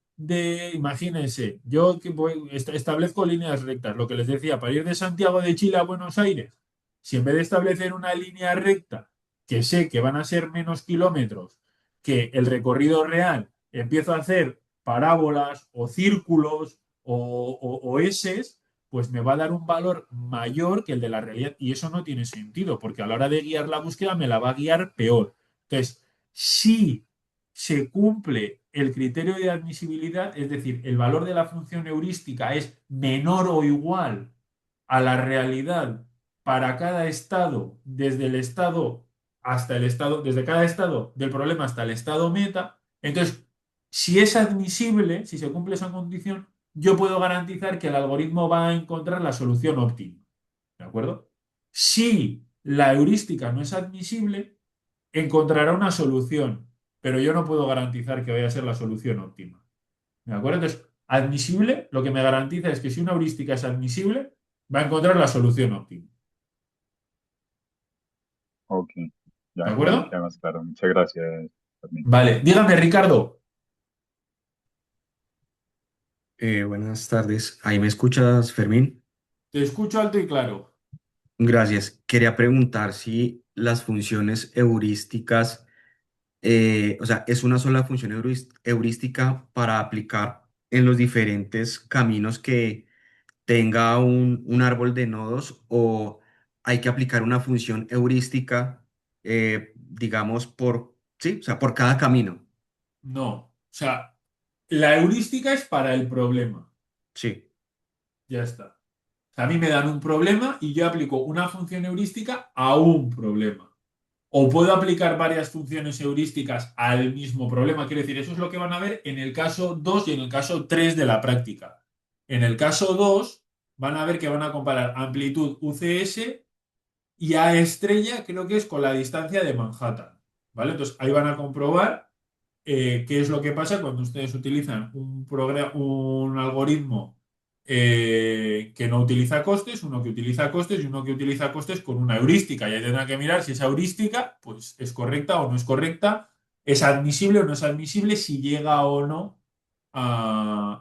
Speaker 1: imagínense, yo que establezco líneas rectas, lo que les decía, para ir de Santiago de Chile a Buenos Aires, si en vez de establecer una línea recta, que sé que van a ser menos kilómetros que el recorrido real, empiezo a hacer parábolas o círculos o eses, pues me va a dar un valor mayor que el de la realidad. Y eso no tiene sentido, porque a la hora de guiar la búsqueda me la va a guiar peor. Entonces, si se cumple el criterio de admisibilidad, es decir, el valor de la función heurística es menor o igual a la realidad para cada estado, desde el estado hasta el estado, desde cada estado del problema hasta el estado meta, entonces, si es admisible, si se cumple esa condición, yo puedo garantizar que el algoritmo va a encontrar la solución óptima. ¿De acuerdo? Si la heurística no es admisible, encontrará una solución, pero yo no puedo garantizar que vaya a ser la solución óptima. ¿De acuerdo? Entonces, admisible, lo que me garantiza es que si una heurística es admisible, va a encontrar la solución óptima.
Speaker 4: Ok.
Speaker 1: ¿De
Speaker 4: Ya me
Speaker 1: acuerdo?
Speaker 4: queda más claro. Muchas gracias, Fermín.
Speaker 1: Vale, dígame, Ricardo.
Speaker 5: Buenas tardes. ¿Ahí me escuchas, Fermín?
Speaker 1: Te escucho alto y claro.
Speaker 5: Gracias. Quería preguntar si las funciones heurísticas, o sea, es una sola función heurística para aplicar en los diferentes caminos que tenga un árbol de nodos o hay que aplicar una función heurística, digamos, sí, o sea, por cada camino.
Speaker 1: No. O sea, la heurística es para el problema.
Speaker 5: Sí.
Speaker 1: Ya está. O sea, a mí me dan un problema y yo aplico una función heurística a un problema. O puedo aplicar varias funciones heurísticas al mismo problema. Quiero decir, eso es lo que van a ver en el caso 2 y en el caso 3 de la práctica. En el caso 2 van a ver que van a comparar amplitud UCS y A estrella, creo que es con la distancia de Manhattan. ¿Vale? Entonces ahí van a comprobar qué es lo que pasa cuando ustedes utilizan un algoritmo que no utiliza costes, uno que utiliza costes y uno que utiliza costes con una heurística. Y ahí tendrán que mirar si esa heurística pues, es correcta o no es correcta, es admisible o no es admisible, si llega o no.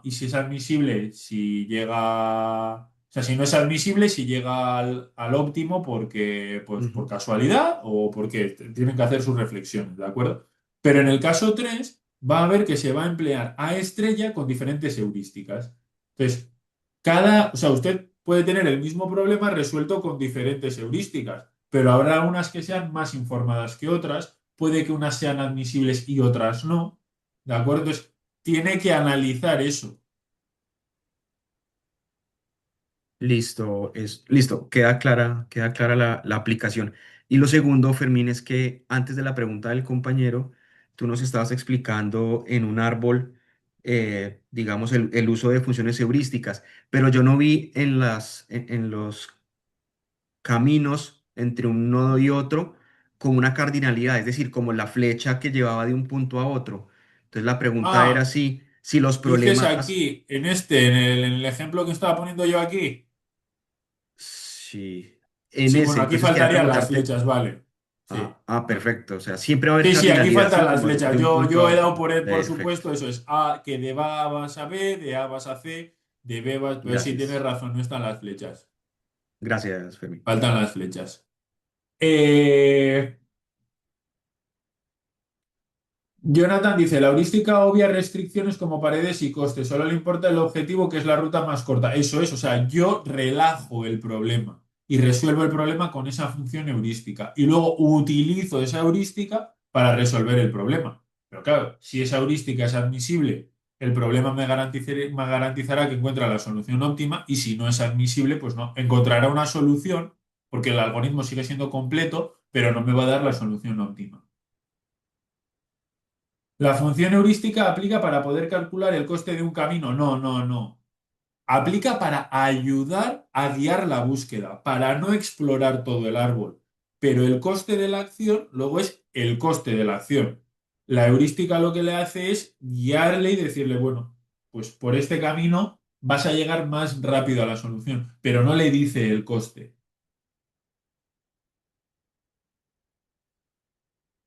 Speaker 1: Y si es admisible, si llega. O sea, si no es admisible, si llega al óptimo porque, pues, por
Speaker 5: Ujú.
Speaker 1: casualidad o porque tienen que hacer sus reflexiones, ¿de acuerdo? Pero en el caso 3 va a ver que se va a emplear A estrella con diferentes heurísticas. Entonces, o sea, usted puede tener el mismo problema resuelto con diferentes heurísticas, pero habrá unas que sean más informadas que otras, puede que unas sean admisibles y otras no, ¿de acuerdo? Entonces, tiene que analizar eso.
Speaker 5: Listo, queda clara la aplicación. Y lo segundo, Fermín, es que antes de la pregunta del compañero, tú nos estabas explicando en un árbol, digamos, el uso de funciones heurísticas, pero yo no vi en los caminos entre un nodo y otro como una cardinalidad, es decir, como la flecha que llevaba de un punto a otro. Entonces la pregunta era
Speaker 1: Ah,
Speaker 5: si los
Speaker 1: dices
Speaker 5: problemas.
Speaker 1: aquí, en el ejemplo que estaba poniendo yo aquí.
Speaker 5: Sí, en
Speaker 1: Sí, bueno,
Speaker 5: ese,
Speaker 1: aquí
Speaker 5: entonces quería
Speaker 1: faltarían las
Speaker 5: preguntarte.
Speaker 1: flechas, vale. Sí.
Speaker 5: Perfecto. O sea, siempre va a haber
Speaker 1: Sí, sí, aquí
Speaker 5: cardinalidad,
Speaker 1: faltan
Speaker 5: ¿sí?
Speaker 1: las
Speaker 5: Como
Speaker 1: flechas.
Speaker 5: de un punto
Speaker 1: Yo
Speaker 5: a
Speaker 1: he
Speaker 5: otro.
Speaker 1: dado por
Speaker 5: Perfecto.
Speaker 1: supuesto eso es A, que de A vas a B, de A vas a C, de B vas. Pero sí, tienes
Speaker 5: Gracias.
Speaker 1: razón, no están las flechas.
Speaker 5: Gracias, Fermín.
Speaker 1: Faltan las flechas. Eh, Jonathan dice, la heurística obvia restricciones como paredes y costes, solo le importa el objetivo que es la ruta más corta. Eso es, o sea, yo relajo el problema y resuelvo el problema con esa función heurística y luego utilizo esa heurística para resolver el problema. Pero claro, si esa heurística es admisible, el problema me garantizará que encuentra la solución óptima y si no es admisible, pues no, encontrará una solución porque el algoritmo sigue siendo completo, pero no me va a dar la solución óptima. La función heurística aplica para poder calcular el coste de un camino. No, no, no. Aplica para ayudar a guiar la búsqueda, para no explorar todo el árbol. Pero el coste de la acción luego es el coste de la acción. La heurística lo que le hace es guiarle y decirle, bueno, pues por este camino vas a llegar más rápido a la solución, pero no le dice el coste.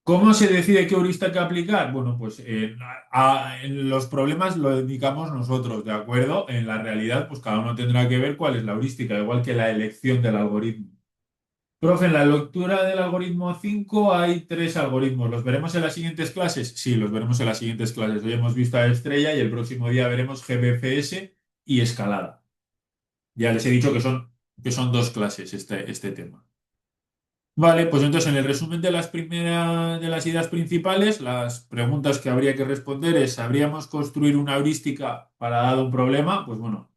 Speaker 1: ¿Cómo se decide qué heurística aplicar? Bueno, pues en los problemas lo dedicamos nosotros, ¿de acuerdo? En la realidad, pues cada uno tendrá que ver cuál es la heurística, igual que la elección del algoritmo. Profe, en la lectura del algoritmo 5 hay tres algoritmos. ¿Los veremos en las siguientes clases? Sí, los veremos en las siguientes clases. Hoy hemos visto a Estrella y el próximo día veremos GBFS y escalada. Ya les he dicho que son dos clases este tema. Vale, pues entonces en el resumen de de las ideas principales, las preguntas que habría que responder es, ¿sabríamos construir una heurística para dado un problema? Pues bueno,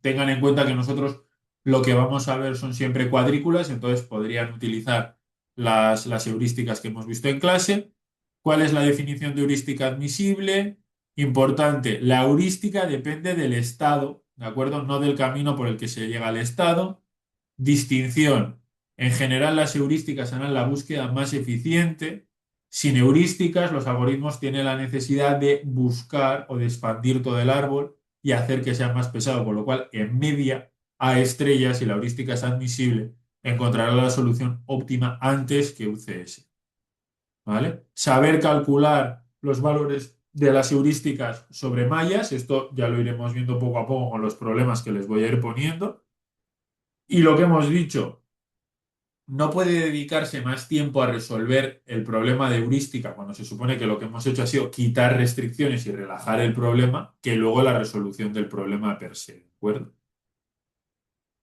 Speaker 1: tengan en cuenta que nosotros lo que vamos a ver son siempre cuadrículas, entonces podrían utilizar las heurísticas que hemos visto en clase. ¿Cuál es la definición de heurística admisible? Importante, la heurística depende del estado, ¿de acuerdo? No del camino por el que se llega al estado. Distinción. En general, las heurísticas harán la búsqueda más eficiente. Sin heurísticas, los algoritmos tienen la necesidad de buscar o de expandir todo el árbol y hacer que sea más pesado, con lo cual, en media, a estrellas, si la heurística es admisible, encontrará la solución óptima antes que UCS. ¿Vale? Saber calcular los valores de las heurísticas sobre mallas, esto ya lo iremos viendo poco a poco con los problemas que les voy a ir poniendo. Y lo que hemos dicho, no puede dedicarse más tiempo a resolver el problema de heurística cuando se supone que lo que hemos hecho ha sido quitar restricciones y relajar el problema, que luego la resolución del problema per se, ¿de acuerdo?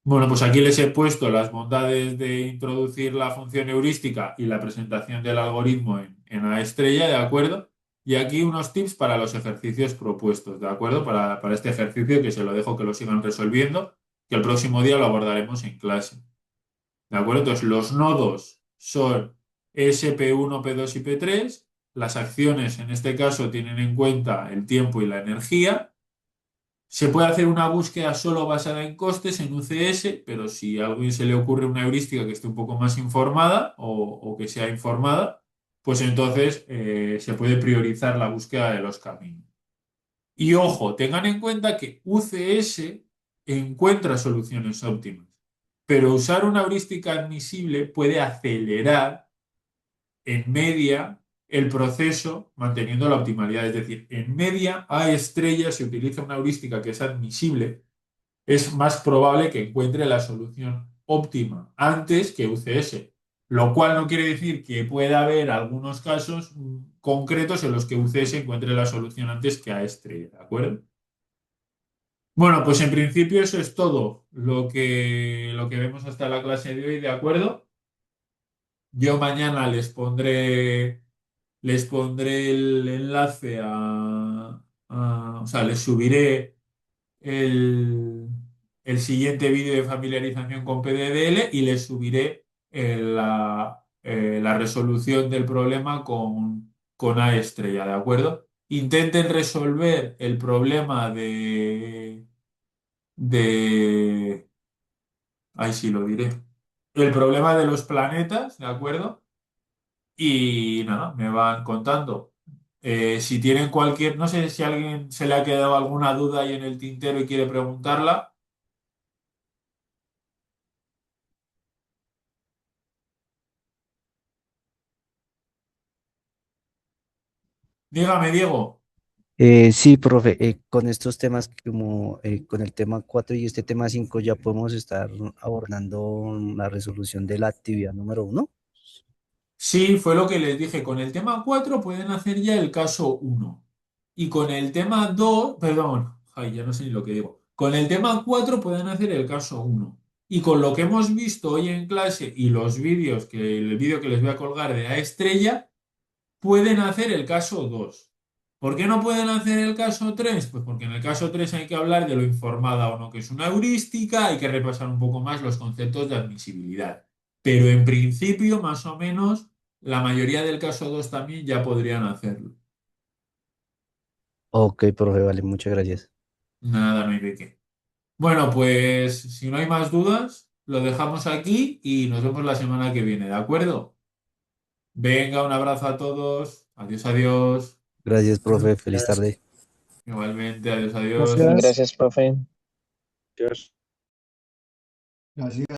Speaker 1: Bueno, pues aquí les he puesto las bondades de introducir la función heurística y la presentación del algoritmo en A estrella, ¿de acuerdo? Y aquí unos tips para los ejercicios propuestos, ¿de acuerdo? Para este ejercicio que se lo dejo que lo sigan resolviendo, que el próximo día lo abordaremos en clase. ¿De acuerdo? Entonces, los nodos son SP1, P2 y P3. Las acciones, en este caso, tienen en cuenta el tiempo y la energía. Se puede hacer una búsqueda solo basada en costes en UCS, pero si a alguien se le ocurre una heurística que esté un poco más informada o que sea informada, pues entonces se puede priorizar la búsqueda de los caminos. Y ojo, tengan en cuenta que UCS encuentra soluciones óptimas, pero usar una heurística admisible puede acelerar en media el proceso manteniendo la optimalidad. Es decir, en media a estrella se utiliza una heurística que es admisible, es más probable que encuentre la solución óptima antes que UCS. Lo cual no quiere decir que pueda haber algunos casos concretos en los que UCS encuentre la solución antes que a estrella, ¿de acuerdo? Bueno, pues en principio eso es todo lo que vemos hasta la clase de hoy, ¿de acuerdo? Yo mañana les pondré el enlace o sea, les subiré el siguiente vídeo de familiarización con PDDL y les subiré la resolución del problema con A estrella, ¿de acuerdo? Intenten resolver el problema de, ahí sí lo diré, el problema de los planetas, ¿de acuerdo? Y nada, me van contando. Si tienen no sé si a alguien se le ha quedado alguna duda ahí en el tintero y quiere preguntarla, dígame, Diego.
Speaker 6: Sí, profe, con estos temas como con el tema 4 y este tema 5 ya podemos estar abordando la resolución de la actividad número 1.
Speaker 1: Sí, fue lo que les dije. Con el tema 4 pueden hacer ya el caso uno. Y con el tema 2, perdón, ay, ya no sé ni lo que digo. Con el tema 4 pueden hacer el caso uno. Y con lo que hemos visto hoy en clase y los vídeos, el vídeo que les voy a colgar de A Estrella, pueden hacer el caso 2. ¿Por qué no pueden hacer el caso 3? Pues porque en el caso 3 hay que hablar de lo informada o no que es una heurística, hay que repasar un poco más los conceptos de admisibilidad. Pero en principio, más o menos, la mayoría del caso 2 también ya podrían hacerlo.
Speaker 6: Ok, profe, vale, muchas gracias.
Speaker 1: Nada, no hay de qué. Bueno, pues si no hay más dudas, lo dejamos aquí y nos vemos la semana que viene, ¿de acuerdo? Venga, un abrazo a todos. Adiós, adiós.
Speaker 6: Gracias, profe, feliz
Speaker 2: Gracias.
Speaker 6: tarde.
Speaker 1: Igualmente, adiós, adiós.
Speaker 2: Gracias.
Speaker 7: Gracias, profe.
Speaker 8: Dios.
Speaker 9: Gracias.